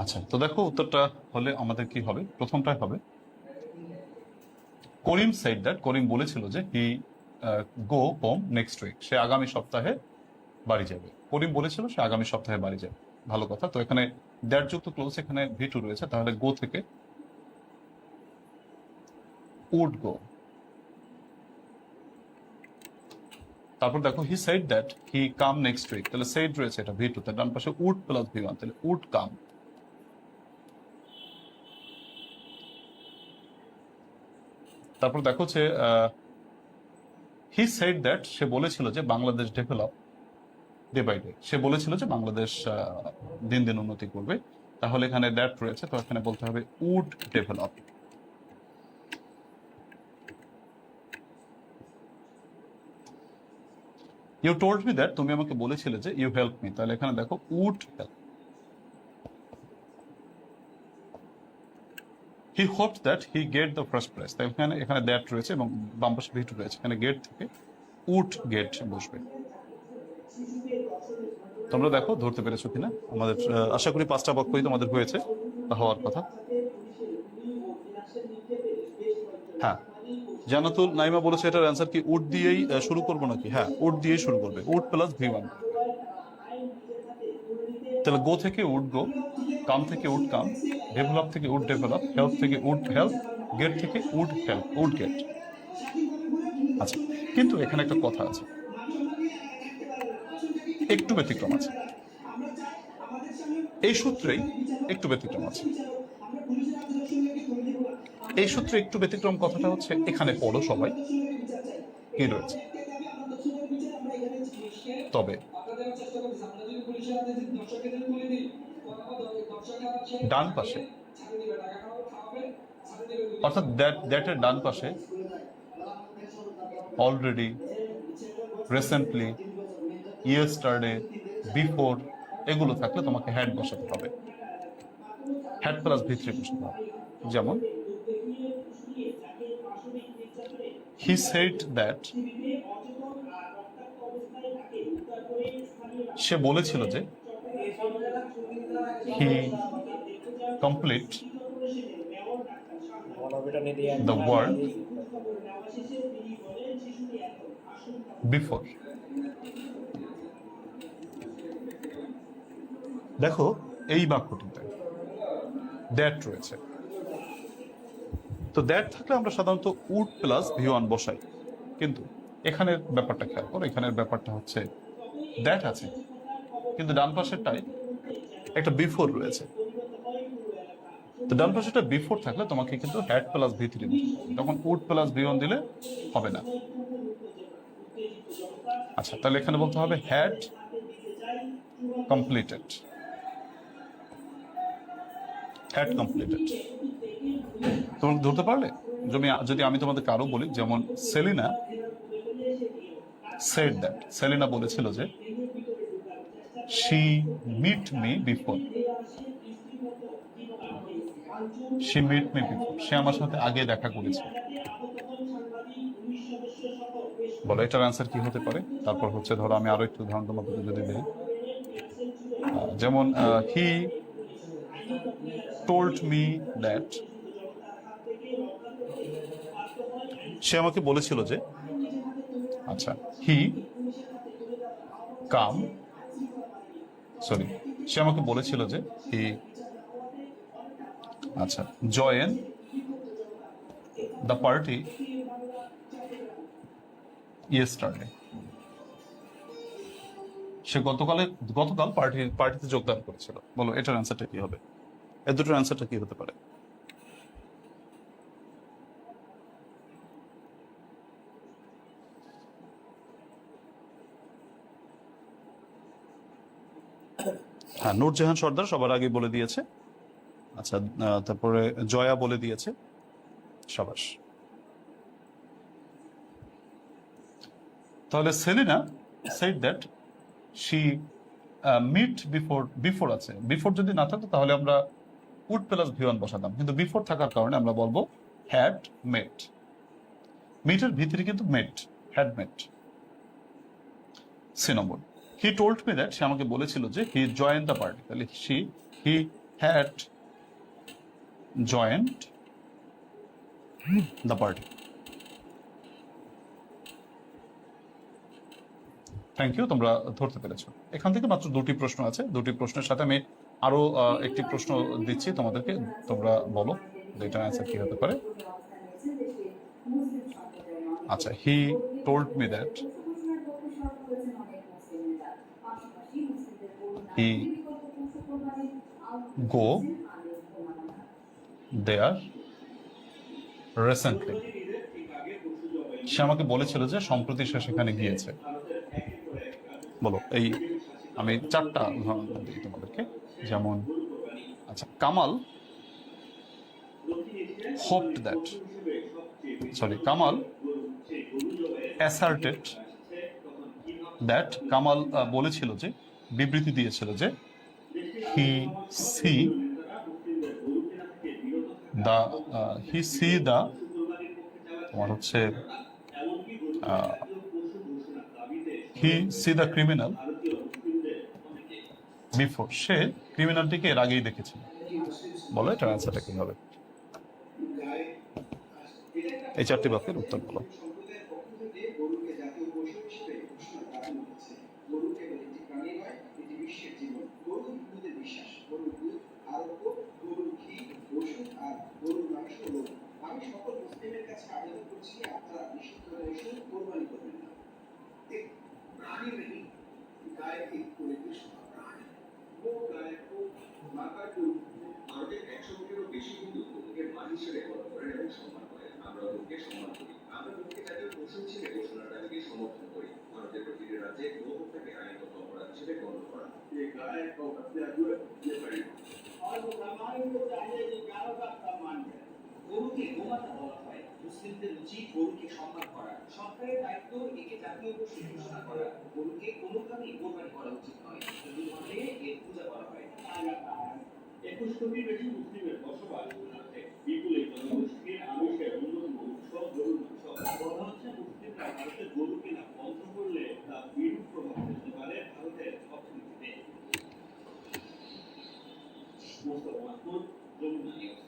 আচ্ছা, তো দেখো উত্তরটা হলে আমাদের কি হবে, প্রথমটাই হবে করিম সেড দ্যাট, করিম বলেছিল যে he go home next week, সে আগামী সপ্তাহে বাড়ি যাবে। করিম বলেছিল সে আগামী সপ্তাহে বাড়ি যাবে, ভালো কথা। তো এখানে দ্যাট যুক্ত ক্লোজ, এখানে ভি2 রয়েছে, তাহলে গো থেকে উড গো। তারপর দেখো he said that he come next week, তাহলে সেড রয়েছে, এটা ভি2, তার ডান পাশে উড প্লাস ভি1, তাহলে উড কাম। তারপর দেখো যে হি সেড দ্যাট, সে বলেছিল যে Bangladesh develop day by day, সে বলেছিল যে বাংলাদেশ দিন দিন উন্নতি করবে, তাহলে এখানে দ্যাট রয়েছে, তো এখানে বলতে হবে would develop. You told me that, তুমি আমাকে বলেছিলে যে ইউ হেল্প মি, তাহলে এখানে দেখো would help. He hoped that he get the first prize, তাই এখানে দ্যাট রয়েছে এবং বাম পাশে ভি2 রয়েছে, এখানে গেট থেকে উড গেট বসবে। তোমরা দেখো ধরতে পেরেছো কিনা, আমাদের আশা করি 5টা বাক্যই তোমাদের হয়েছে, হওয়ার কথা। হ্যাঁ, জান্নাতুল নাইমা বলেছে এটার অ্যান্সার কি উড দিয়েই শুরু করবো নাকি? হ্যাঁ, উড দিয়েই শুরু করবে, উড প্লাস ভি1। তাহলে গো থেকে উড গো, কাম থেকে উড কাম, ডেভেলপ থেকে উড ডেভেলপ, হেল্প থেকে উড হেল্প, গেট থেকে উড হেল্প, উড গেট। আচ্ছা, কিন্তু এখানে একটা কথা আছে, একটু ব্যতিক্রম আছে, এই সূত্রেই একটু ব্যতিক্রম আছে। এই সূত্রে একটু ব্যতিক্রম কথাটা হচ্ছে, এখানে পড়ো সবাই কি রয়েছে। তবে ডান পাশে, অর্থাৎ দ্যাটের ডান পাশে অলরেডি, রিসেন্টলি, ইয়েস্টারডে, বিফোর এগুলো থাকলে তোমাকে হ্যাড বসাতে হবে, হ্যাড প্লাস ভিতরে বসাতে হবে। যেমন হি সেড দ্যাট, সে বলেছিল যে, হি কমপ্লিট দ্য ওয়ার্ক বিফোর। দেখো এই বাক্যটিতে দ্যাট রয়েছে, তো দ্যাট থাকলে আমরা সাধারণত উড প্লাস ভি1 বসাই, কিন্তু এখানের ব্যাপারটা খেয়াল করো, এখানের ব্যাপারটা হচ্ছে দ্যাট আছে কিন্তু ডান পাশেরটাই একটা বিফোর রয়েছে। তো ডান পাশেটা বিফোর থাকলে তোমাকে কিন্তু হ্যাড প্লাস ভি3 দিতে হবে, তখন উড প্লাস ভি1 দিলে হবে না। আচ্ছা, তাহলে এখানে বলতে হবে হ্যাড কমপ্লিটেড, হ্যাড কমপ্লিটেড। তোমরা ধরতে পারলে? যদি আমি তোমাদেরকে আরো বলি, যেমন সেলিনা সেড দ্যাট, সেলিনা বলেছিল যে she meet me before, she meet me before, সে আমার সাথে আগে দেখা করেছে। বলো এটার অ্যান্সার কি হতে পারে? তারপর হচ্ছে ধরো আমি আরো একটু উদাহরণ তোমাদেরকে যদি দিই, যেমন হি টোল্ড মি দ্যাট, সে আমাকে বলেছিল যে, আচ্ছা, হি কাম, সরি, সে আমাকে বলেছিল যে হি, আচ্ছা, জয়েন দ্য পার্টি ইয়েস্টারডে, সে গতকাল পার্টিতে যোগদান করেছিল। বলো এটার অ্যান্সারটা কি হবে? এর দুটোর অ্যান্সারটা কি হতে পারে? হ্যাঁ, নূরজাহান সর্দার সবার আগে বলে দিয়েছে। আচ্ছা, তারপরে জয়া বলে দিয়েছে। সাবাস। তাহলে Selina said that she meet before আছে, বিফোর যদি না থাকতো তাহলে আমরা উড প্লাস ভি1 বসাতাম, কিন্তু বিফোর থাকার কারণে আমরা বলবো হ্যাড মেট। মিটের ভিতরে কিন্তু met, had met. C number, he told me that, সে আমাকে বলেছিল যে হি জয়েন্ট দ্য পার্টি, তাহলে he had joined the party. Thank you, তোমরা ধরতে পেরেছো। এখান থেকে মাত্র দুটি প্রশ্ন আছে, দুটি প্রশ্নের সাথে আমি আরো একটি প্রশ্ন দিচ্ছি তোমাদেরকে, তোমরা বলো এটার অ্যান্সার কি হতে পারে। আচ্ছা, he told me that he go there recently, সে আমাকে বলেছিল যে সম্প্রতি সে সেখানে গিয়েছে। বলো, এই আমি চারটা উদাহরণ দিই তোমাদেরকে। যেমন, আচ্ছা, Kamal hopped that, sorry, Kamal asserted that, Kamal বলেছিল যে, বিবৃতি দিয়েছিল যে, হি সি দ্য তোমার হচ্ছে he see the criminal before, সে ক্রিমিনালটিকে এর আগেই দেখেছিল। বলো এটার অ্যান্সারটা কি হবে? এই চারটি বাক্যের উত্তর বলো। ভারতের 100 কোটিরও বেশি হিন্দু গরুকে মা হিসেবে গণ্য করেন এবং সম্মান করেন। আমরা গরুকে সম্মান করি। আমরা মুক্তি জাতীয় কৌশল হিসেবে ঘোষণার দাবিকে সমর্থন করি। ভারতের প্রতিটি রাজ্যে গো হত্যাকে আইনগত অপরাধ হিসেবে গণ্য করা। ये गाय को हत्या हुए ये बड़ी और वो हमारे को चाहिए कि गायों का सम्मान करें। গরুকে গোমাতা বলা হয়। মুসলিমদের উচিত গরুকে সম্মান করা। সরকারের দায়িত্ব একে জাতীয় পশু ঘোষণা করা। গরুকে কোনোভাবেই কোরবানি করা উচিত নয়। হিন্দু ধর্মে এর পূজা করা হয়। 21 কোটির বেশি মুসলিমের বসবাস আছে। বিপুল এই জনগোষ্ঠীর আমিষের অন্যতম উৎসব গরুর উৎসব। কথা হচ্ছে মুসলিমরা ভারতের গরু কেনা বন্ধ করলে তা বিরূপ প্রভাব ফেলতে পারে ভারতের অর্থনীতিতে। মোস্তফা মাহমুদ, যমুনা নিউজ।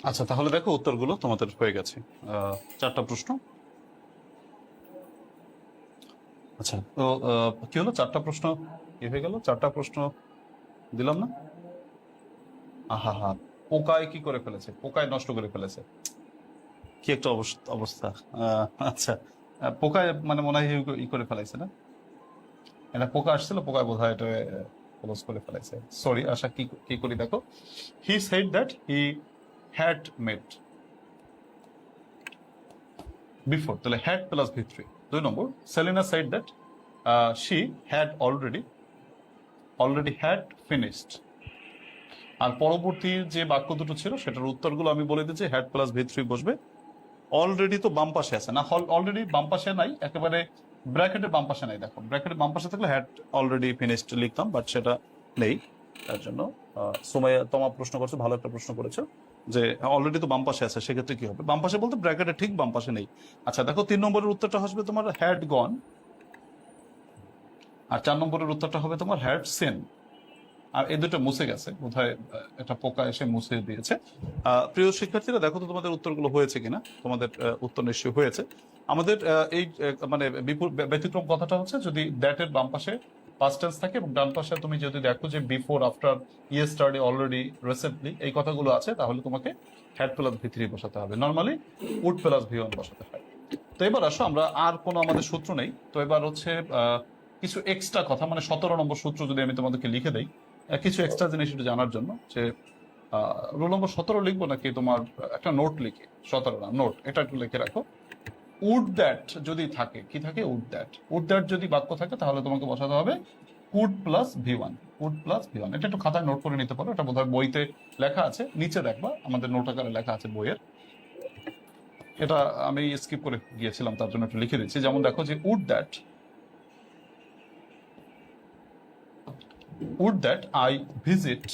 আচ্ছা, তাহলে দেখো উত্তরগুলো তোমাদের হয়ে গেছে। 4টা প্রশ্ন। আচ্ছা, তো কি হলো, 4টা প্রশ্ন কি হয়ে গেল? 4টা প্রশ্ন দিলাম না? আহা হা, পোকায় কি করে ফেলেছে, পোকায় নষ্ট করে ফেলেছে, কি একটা অবস্থা। আচ্ছা, পোকায় মানে মনে হয় ই করে ফেলাইছে না, এটা পোকা আসছিল, পোকায় বোধ হয় এটা ক্লোজ করে ফেলাইছে। সরি আশা, কি কি করি দেখো, he said that he had met before, তাহলে হ্যাড প্লাস ভি3। 2 number, Selina said that she had already had finished. আর পরবর্তী যে বাক্য দুটো ছিল সেটার উত্তরগুলো আমি বলে দিচ্ছি, হ্যাড প্লাস ভি3 বসবে। অলরেডি তো বাম পাশে আছে না, অলরেডি বাম পাশে নাই, একেবারে ব্র্যাকেটের বাম পাশে নাই। দেখো ব্র্যাকেটের বাম পাশে থাকলে হ্যাড অলরেডি ফিনিশড লিখতাম, বাট সেটা নেই। তার জন্য সুমাইয়া তোমার প্রশ্ন করছো, ভালো একটা প্রশ্ন করেছো যে অলরেডি তো বাম পাশে আছে, সেক্ষেত্রে কি হবে? বাম পাশে বলতে ব্র্যাকেটের ঠিক বাম পাশে নেই। আচ্ছা দেখো, 3 নম্বরের উত্তরটা আসবে তোমার হ্যাড গন, আর 4 নম্বরের উত্তরটা হবে তোমার হ্যাড সিন। আর এই দুটো মুছে গেছে, বোধহয় একটা পোকা এসে মুছে দিয়েছে। প্রিয় শিক্ষার্থীরা, দেখো তো তোমাদের উত্তরগুলো হয়েছে কিনা। তোমাদের উত্তর নিশ্চয়ই হয়েছে। আমাদের এই মানে ব্যতিক্রম কথাটা হচ্ছে, যদি দ্যাট এর বাম পাশে পাস্ট টেন্স থাকে এবং ডান পাশে তুমি যদি দেখো যে before, after, yesterday, already, recently এই কথাগুলো আছে, তাহলে তোমাকে হ্যাড প্লাস ভি3 বসাতে হবে। নর্মালি উড প্লাস ভি1 বসাতে হয়। তো এবার আসো, আমরা আর কোনো আমাদের সূত্র নেই, তো এবার হচ্ছে কিছু এক্সট্রা কথা, মানে 17 নম্বর সূত্র যদি আমি তোমাদেরকে লিখে দেই, কিছু এক্সট্রা জিনিস একটু জানার জন্য, যে রোল নম্বর 17 লিখবো নাকি তোমার একটা নোট লিখি? 17 না, নোট, এটা একটু লিখে রাখো। উড দ্যাট যদি থাকে, কি থাকে? Would that. উড দ্যাট যদি বাক্য থাকে তাহলে তোমাকে বসাতে হবে could plus V1. Could plus V1, এটা একটু খাতায় নোট করে নিতে পারো। এটা বোধহয় বইতে লেখা আছে, নিচে দেখবা আমাদের নোট আকারে লেখা আছে বইয়ের। এটা আমি স্কিপ করে গিয়েছিলাম, তার জন্য একটু লিখে দিচ্ছি। যেমন দেখো যে would that I visit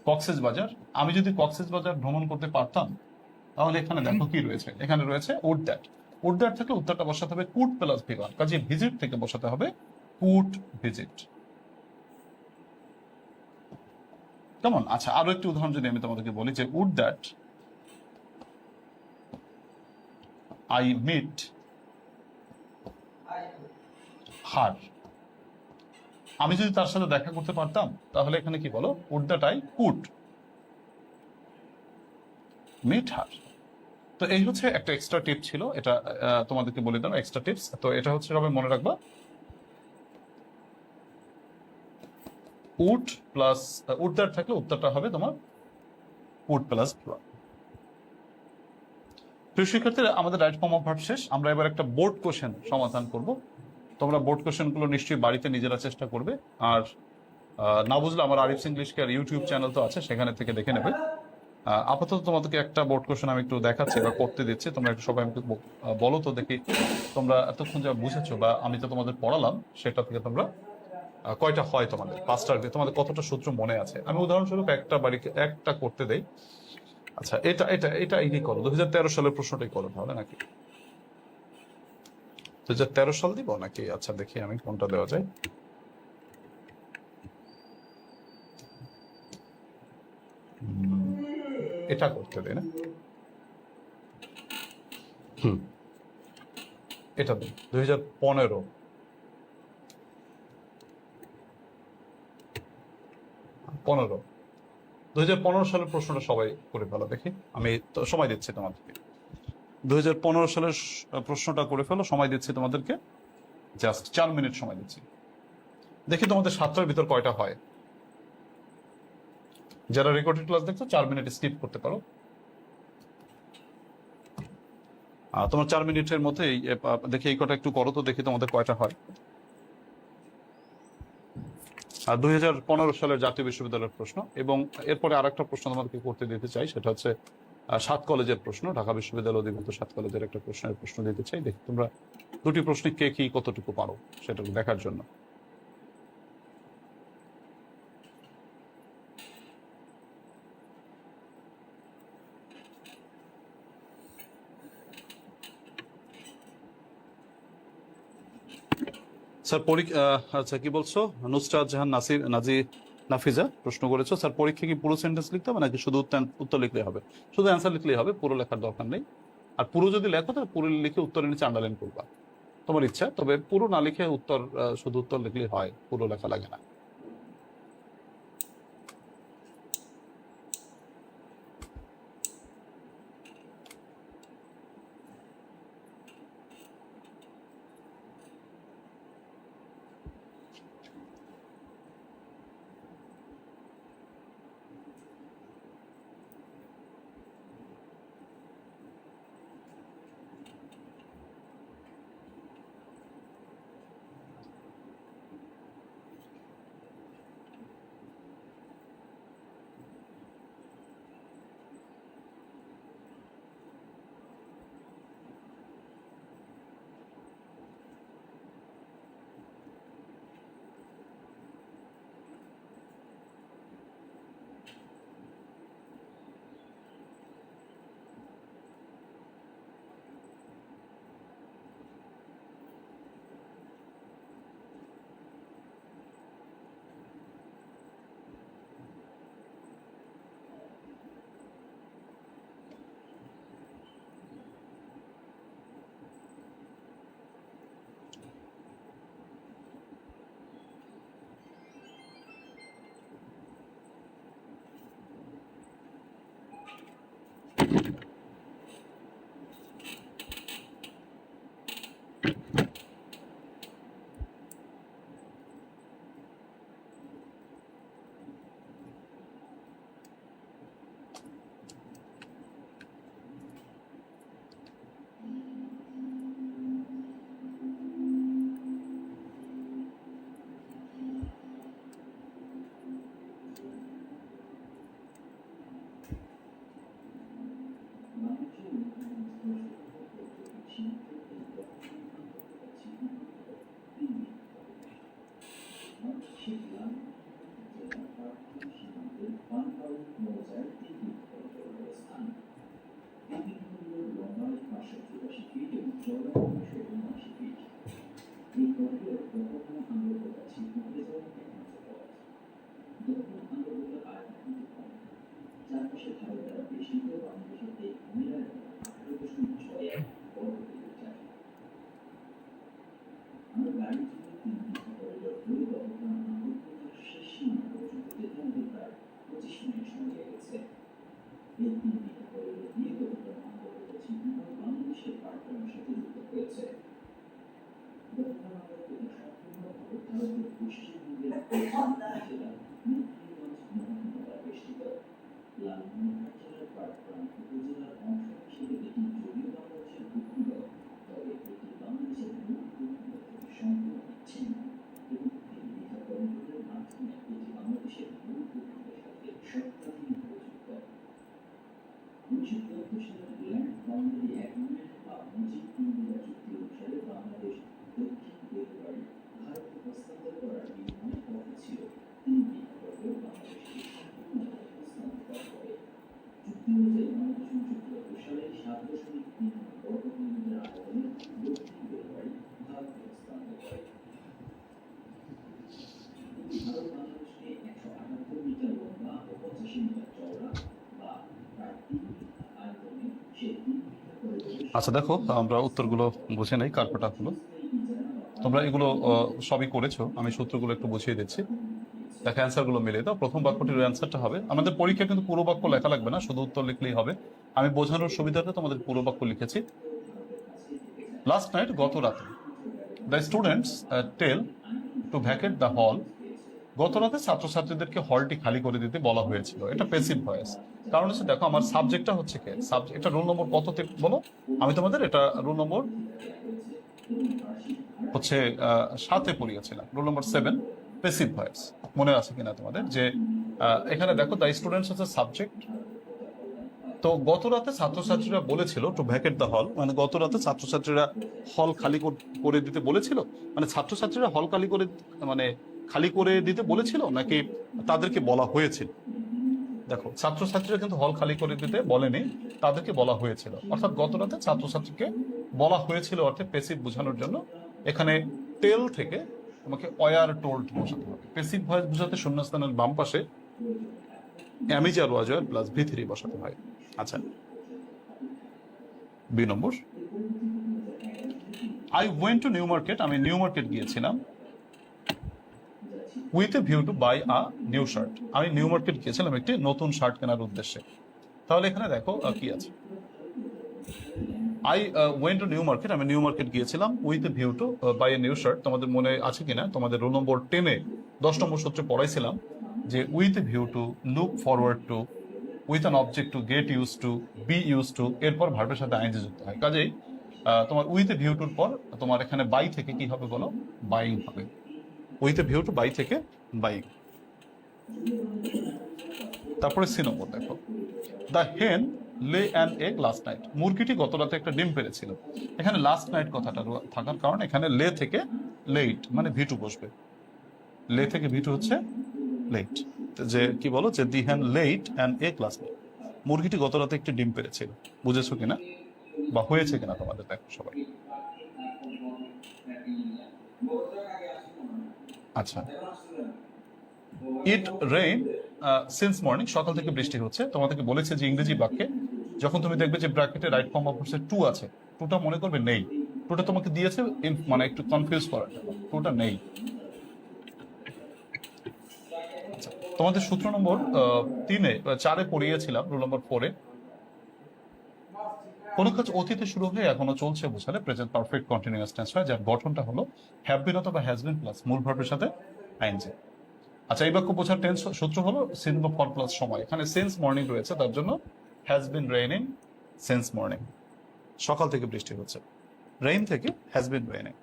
Cox's Bazar. আমি যদি কক্সেস বাজার ভ্রমণ করতে পারতাম, তাহলে এখানে দেখো কি রয়েছে, এখানে রয়েছে উড দ্যাট। উড দ্যাট থেকে উত্তরটা বসাতে হবে কুড প্লাস ভি1, কাজে ভিজিট থেকে বসাতে হবে কুড ভিজিট। কেমন? আচ্ছা, আরো একটি উদাহরণ যদি আমি তোমাদেরকে বলি যে would that I meet her. আমি যদি তার সাথে দেখা করতে পারতাম, তাহলে এখানে কি বলো? Would that I could meet her. তো এই হচ্ছে একটা এক্সট্রা টিপ ছিল, এটা তোমাদেরকে বলে দিলাম এক্সট্রা টিপস। তো এটা হচ্ছে সবাই মনে রাখবা, উড প্লাস উড দ্যাট থাকলে উত্তরটা হবে তোমার উড প্লাস ভি1। প্রিয় শিক্ষার্থীরা, আমাদের রাইট ফর্ম অফ ভার্ব শেষ। আমরা এবার একটা বোর্ড কোশ্চেন সমাধান করব। তোমরা বোর্ড কোশ্চেনগুলো নিশ্চয়ই বাড়িতে নিজেরা চেষ্টা করবে, আর না বুঝলে আমার Arif's English care YouTube channel তো আছে, সেখানে থেকে দেখে নেবে। আপাতত তোমাদেরকে একটা বোর্ড কোশ্চেন আমি একটু দেখাচ্ছি বা করতে দিচ্ছি, তোমরা একটু সবাই আমাকে বলো তো দেখি তোমরা এতক্ষণ যা বুঝেছো বা আমি তো তোমাদের পড়ালাম সেটা থেকে তোমরা কয়টা হয় তোমাদের, পাঁচটার তোমাদের কতটা সূত্র মনে আছে। আমি উদাহরণস্বরূপ একটা করতে দেই। আচ্ছা, এটা এই করো, 2013 সালের প্রশ্নটাই করো তাহলে, নাকি 2013 সাল দিব নাকি? আচ্ছা, দেখি আমি কোনটা দেওয়া যায়। এটা করতে দেয় না, এটা দিই 2015। 2015 সালের প্রশ্নটা সবাই করে ফেলো দেখি, আমি তো সময় দিচ্ছি তোমাদেরকে। 2015 সালের প্রশ্নটা করে ফেলো, সময় দিচ্ছি তোমাদেরকে, জাস্ট 4 মিনিট সময় দিচ্ছি। দেখি তোমাদের 7টার ভিতর কয়টা হয়। যারা রেকর্ডেড ক্লাস দেখছো 4 মিনিট স্কিপ করতে পারো। তোমার 4 মিনিটের মধ্যে দেখি এই কটা একটু করো তো, দেখি তোমাদের কয়টা হয়। 2015 সালের জাতীয় বিশ্ববিদ্যালয়ের প্রশ্ন, এবং এরপরে আরেকটা প্রশ্ন তোমাদেরকে করতে দিতে চাই, সেটা হচ্ছে 7 কলেজের প্রশ্ন, ঢাকা বিশ্ববিদ্যালয় অধিভুক্ত 7 কলেজের একটা প্রশ্ন দিতে চাই। দেখি তোমরা দুটি প্রশ্নে কে কি কতটুকু পারো সেটা দেখার জন্য। স্যার আচ্ছা, কি বলছো? নুসরাত জাহান নাফিজা প্রশ্ন করেছো, স্যার পরীক্ষা কি পুরো সেন্টেন্স লিখতে হবে নাকি শুধু উত্তর লিখলেই হবে? শুধু অ্যান্সার লিখলেই হবে, পুরো লেখার দরকার নেই। আর পুরো যদি লেখো তাহলে পুরো লিখে উত্তরের নিচে আন্ডারলাইন করবা, তোমার ইচ্ছা। তবে পুরো না লিখে শুধু উত্তর লিখলেই হয়, পুরো লেখা লাগে না। আচ্ছা দেখো, আমরা উত্তরগুলো বুঝে নেই, কার্পেটা হলো। তোমরা এগুলো সবই করেছো, আমি সূত্রগুলো একটু বুঝিয়ে দিচ্ছি। দেখো অ্যান্সার গুলো মিলিয়ে দাও। প্রথম বাক্যটির অ্যান্সারটা হবে, আমাদের পরীক্ষা কিন্তু পুরো বাক্য লেখা লাগবে না, শুধু উত্তর লিখলেই হবে। আমি বোঝানোর সুবিধার্থে তোমাদের পুরো বাক্য লিখেছি। লাস্ট নাইট, গত রাতে, the students tell to vacate the hall. গত রাতে ছাত্রছাত্রীদেরকে হলটি খালি করে দিতে বলা হয়েছিল। এটা প্যাসিভ ভয়েস। কারণ হচ্ছে দেখো, আমার সাবজেক্টটা হচ্ছে কে, এটা রোল নম্বর কততে বলো? আমি তোমাদের এটা রোল নম্বর হচ্ছে 7-এ পড়িয়েছিলাম, রোল নম্বর 7, প্যাসিভ ভয়েস। মনে আছে কিনা তোমাদের? যে এখানে দেখো, দ্য স্টুডেন্টস হচ্ছে সাবজেক্ট। তো গত রাতে ছাত্রছাত্রীরা বলেছিল টু ভ্যাকেট দ্য হল, মানে গত রাতে ছাত্রছাত্রীরা হল খালি করে দিতে বলেছিল। মানে ছাত্রছাত্রীরা হল মানে খালি করে দিতে বলেছিল নাকি তাদেরকে বলা হয়েছিল? দেখো, ছাত্রছাত্রীরা কিন্তু হল খালি করে দিতে বলেনি, তাদেরকে বলা হয়েছিল। অর্থাৎ গত রাতে ছাত্রছাত্রীকে বলা হয়েছিল অর্থে প্যাসিভ বোঝানোর জন্য এখানে টেল থেকে তোমাকে ওয়ার টোল্ড বসাতে হবে। প্যাসিভ ভয়েস বোঝাতে শূন্যস্থানের বাম পাশে অ্যামিজার ওয়াজার প্লাস V3 বসাতে হয়। আচ্ছা, B number, I went to New Market, আমি নিউ মার্কেট গিয়েছিলাম। With a view to buy a new shirt, আমি নিউ মার্কেট গিয়েছিলাম একটি নতুন শার্ট কেনার উদ্দেশ্যে। তাহলে এখানে দেখো কি আছে, I went to New Market, আমি নিউ মার্কেট গিয়েছিলাম with a view to buy a new shirt. তোমাদের মনে আছে কিনা, তোমাদের রোল নম্বর 10-এ 10 নম্বর সূত্রে পড়াইছিলাম যে with a view to, look forward to, with an object to, get use to, be use to, এরপর ভার্বের সাথে আইএনজি যুক্ত হয়। কাজেই তোমার উইথ এ ভিউ টুর পর তোমার এখানে বাই থেকে কি হবে বলো? বাইং হবে। With a view to, by থেকে বাইং। তারপরে সি নম্বর দেখো, the hen lay an egg last night, মুরগিটি গত রাতে একটা ডিম পেড়েছিল। এখানে লাস্ট নাইট কথাটা থাকার কারণে এখানে লে থেকে লেট মানে ভিটু বসবে। লে থেকে ভিটু হচ্ছে লেট। যে কি বলো, যে the hen laid an egg last night, মুরগিটি গত রাতে একটি ডিম পেড়েছিল। বুঝেছো কিনা বা হয়েছে কিনা তোমাদের? দেখো সবাই। আচ্ছা, ইট রেইন সিন্স মর্নিং, সকাল থেকে বৃষ্টি হচ্ছে। তোমাদেরকে বলেছে যে ইংরেজি বাক্যে যখন তুমি দেখবে যে ব্র্যাকেটে রাইট ফর্ম অফ টু আছে, টুটা মনে করবে নেই। টুটা তোমাকে দিয়েছে মানে একটু কনফিউজ করার জন্য, টুটা নেই। আচ্ছা, তোমাদের সূত্র নম্বর 4-এ পড়িয়েছিলাম, রুল নম্বর 4-এ কোনো কাজ অতীতে শুরু হয়ে এখনো চলছে বোঝালে প্রেজেন্ট পারফেক্ট কন্টিনিউয়াস টেন্স হয়, যার গঠনটা হলো হ্যাভ বিন অথবা হ্যাজ বিন প্লাস মূল ভার্বের সাথে আইএনজি। আচ্ছা, এই বাক্য বোঝার টেন্স সূত্র হলো সিন বা ফর প্লাস সময়। এখানে সিন্স মর্নিং রয়েছে, তার জন্য has been raining since morning, সকাল থেকে বৃষ্টি হচ্ছে। রেইন থেকে হ্যাজ বিন রেইনিং।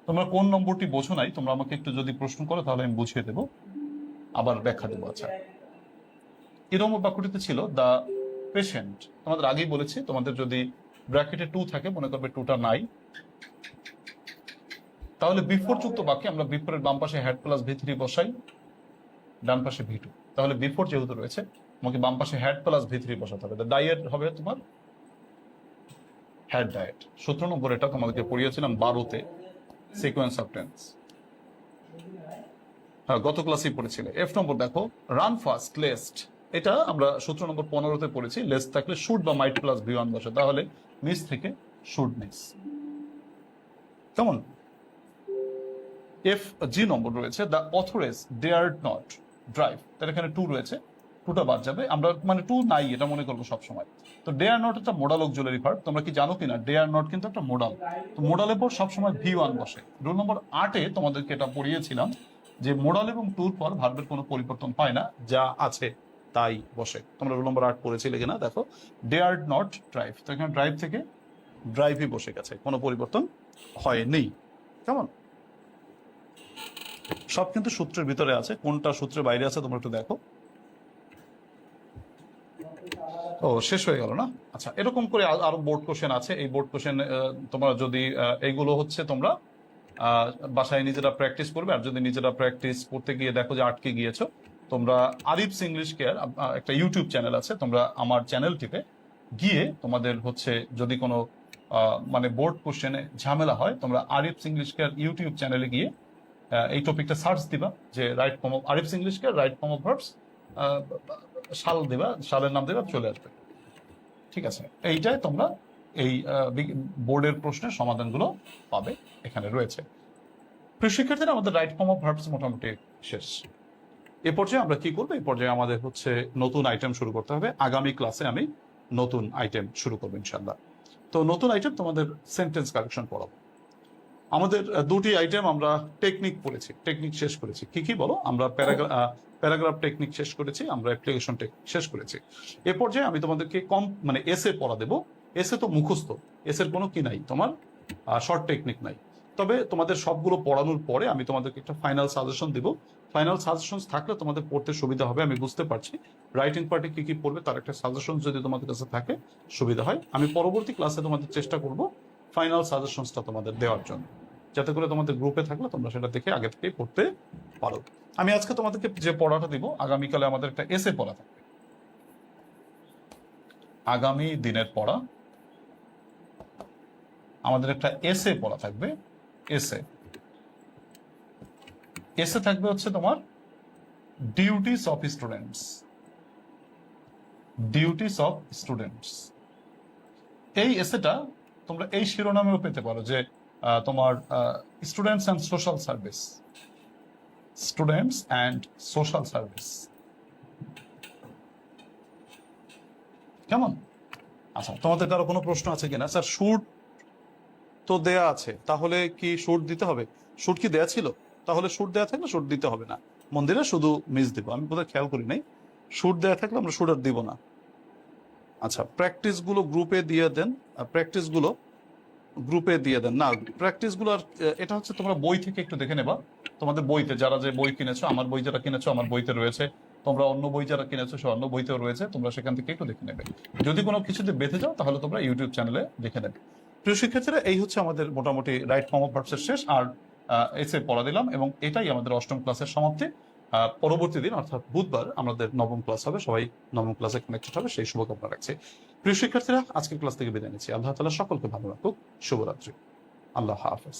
তোমরা কোন নম্বরটি বোঝো নাই তোমরা আমাকে একটু যদি প্রশ্ন করো তাহলে আমি বুঝিয়ে দেবো, আবার ব্যাখ্যা দেবো। আচ্ছা, এই নম্বর বাক্যটিতে ছিল দ্য পেশেন্ট। তোমাদের আগেই বলেছি, তোমাদের যদি ব্র্যাকেটে 2 থাকে মনে করবে 2টা নাই। তাহলে বিফোর যুক্ত বাক্যে আমরা বিফোরের বাম পাশে হ্যাড প্লাস V3 বসাই, ডান পাশে V2। তাহলে বিফোর যেহেতু রয়েছে তোমাকে বাম পাশে হ্যাড প্লাস ভি থ্রি বসাতে হবে। ডায়েট হবে তোমার হ্যাড ডায়েট। 17 নম্বর এটা তোমাদেরকে পড়িয়েছিলাম 12তে, সিকোয়েন্স অফ টেন্স। হ্যাঁ, গত ক্লাসেই পড়েছিলে। এফ নম্বর দেখো, রান ফাস্ট লেস্ট, এটা আমরা সূত্র নম্বর 15তে পড়েছি। লেস্ট থাকলে শুড বা মাইট প্লাস ভি ওয়ান বসে, তাহলে মিস থেকে শুড মিস। কেমন? এফ জি নম্বর রয়েছে, দ্য অথরেস ডেয়ার্ড নট ড্রাইভ, তার এখানে টু রয়েছে, টুটা বাদ যাবে, আমরা মানে টু নাই এটা মনে করবো সবসময়। তো ডেয়ার নট একটা মোডাল অক্সিলারি ভার্ব, তোমরা কি জানো কিনা ডেয়ার নট কিন্তু একটা মোডাল। তো মোডালের পর সবসময় ভি ওয়ান বসে। রুল নম্বর 8-এ তোমাদেরকে এটা পড়িয়েছিলাম যে মোডাল এবং টুর পর ভার্বের কোনো পরিবর্তন হয় না, যা আছে তাই বসে। তোমরা রুল নম্বর 8 পড়েছিলে কিনা দেখো, ডেয়ার্ড নট ড্রাইভ, তো এখানে ড্রাইভ থেকে ড্রাইভই বসে গেছে, কোনো পরিবর্তন হয়নি। কেমন? সব কিন্তু সূত্রের ভিতরে আছে, কোনটা সূত্রের বাইরে আছে তোমরা একটু দেখো। ও শেষ হয়ে গেল না? আচ্ছা, এরকম করে আরো বোর্ড কোশ্চেন আছে। এই বোর্ড কোশ্চেন তোমরা যদি এইগুলো হচ্ছে তোমরা বাসায় নিজেরা প্র্যাকটিস করবে, আর যদি নিজেরা প্র্যাকটিস করতে গিয়ে দেখো যে আটকে গিয়েছো, তোমরা আরিফস ইংলিশ কেয়ার একটা ইউটিউব চ্যানেল আছে, তোমরা আমার চ্যানেলটিতে গিয়ে তোমাদের হচ্ছে যদি কোনো মানে বোর্ড কোশ্চেনে ঝামেলা হয়, তোমরা আরিফস ইংলিশ কেয়ার ইউটিউব চ্যানেলে গিয়ে এই টপিকটা সার্চ দিবা, যে right form of Arif's English care right form of verbs, সাল দিবা, সালের নাম দিবা, চলে আসবে। ঠিক আছে, এইটাই তোমরা এই বোর্ডের প্রশ্নের সমাধানগুলো পাবে, এখানে রয়েছে। প্রিয় শিক্ষার্থীরা, আমাদের রাইট ফর্ম অফ ভার্বস মোটামুটি শেষ। এ পর্যায়ে আমরা কি করবো? এই পর্যায়ে আমাদের হচ্ছে নতুন আইটেম শুরু করতে হবে। আগামী ক্লাসে আমি নতুন আইটেম শুরু করবো ইনশাল্লাহ। তো নতুন আইটেম তোমাদের সেন্টেন্স কারেকশন পড়াবো। আমাদের দুটি আইটেম আমরা টেকনিক পড়েছি, টেকনিক শেষ করেছি। কি কি বলো? আমরা প্যারাগ্রাফ টেকনিক শেষ করেছি, আমরা অ্যাপ্লিকেশন টেকনিক শেষ করেছি। এ পর্যায়ে আমি তোমাদেরকে মানে এসে পড়া দেবো। এসে তো মুখস্থ, এসের কোনো কি নাই, তোমার শর্ট টেকনিক নাই। তবে তোমাদের সবগুলো পড়ানোর পরে আমি তোমাদেরকে একটা ফাইনাল সাজেশন দিব। ফাইনাল সাজেশন থাকলে তোমাদের পড়তে সুবিধা হবে, আমি বুঝতে পারছি। রাইটিং পার্টে কি কি পড়বে তার একটা সাজেশন যদি তোমাদের কাছে থাকে সুবিধা হয়। আমি পরবর্তী ক্লাসে তোমাদের চেষ্টা করব ফাইনাল সাজেশনসটা তোমাদের দেওয়ার জন্য, যাতে করে তোমাদের গ্রুপে থাকলে তোমরা সেটা দেখে আগে থেকেই পড়তে পারো। আমি আজকে তোমাদেরকে যে পড়াটা দিব, আগামীকালে আমাদের একটা এসে পড়া থাকবে। আগামী দিনের পড়া আমাদের একটা এসে পড়া থাকবে। এসে এসে থাকবে হচ্ছে তোমার duties of students. Duties of students, এই এসেটা তোমরা এই শিরোনামেও পেতে পারো যে তোমার students and social service. Students and social service. কেমন? আচ্ছা, তোমাদের কারো কোনো প্রশ্ন আছে কিনা? স্যার শুট তো দেয়া আছে, তাহলে কি শুট দিতে হবে? শুট কি দেয়া ছিল? তাহলে শুট দেয়া থাকলে শুট দিতে হবে না, মন্দিরে শুধু মিস দিব। আমি বোধহয় খেয়াল করি নাই, শুট দেয়া থাকলে আমরা শুট আর দিব না। আচ্ছা, প্র্যাকটিস গুলো গ্রুপে দিয়ে দেন, প্র্যাকটিস গুলো গ্রুপে দিয়ে দেন না, প্র্যাকটিস গুলো। আর এটা হচ্ছে তোমরা বই থেকে একটু দেখে নেবা, তোমাদের বইতে যারা যে বই কিনেছো, আমার বই যারা কিনেছো আমার বইতে রয়েছে, তোমরা অন্য বই যারা কিনেছো সে অন্য বইতেও রয়েছে, তোমরা সেখান থেকে একটু দেখে নেবে। যদি কোনো কিছুতে বেঁধে যাও তাহলে তোমরা ইউটিউব চ্যানেলে দেখে নেবে। প্রিয় শিক্ষার্থীরা, এই হচ্ছে আমাদের মোটামুটি রাইট ফর্ম অফ ভার্বসের শেষ, আর এসে পড়া দিলাম, এবং এটাই আমাদের 8ম ক্লাসের সমাপ্তি। পরবর্তী দিন অর্থাৎ বুধবার আমাদের 9ম ক্লাস হবে, সবাই 9ম ক্লাসে কানেক্টেড হবে, সেই শুভকামনা রাখছি। প্রিয় শিক্ষার্থীরা, আজকের ক্লাস থেকে বিদায় নিচ্ছি। আল্লাহ তাআলা সকলকে ভালো রাখুক। শুভরাত্রি। আল্লাহ হাফেজ।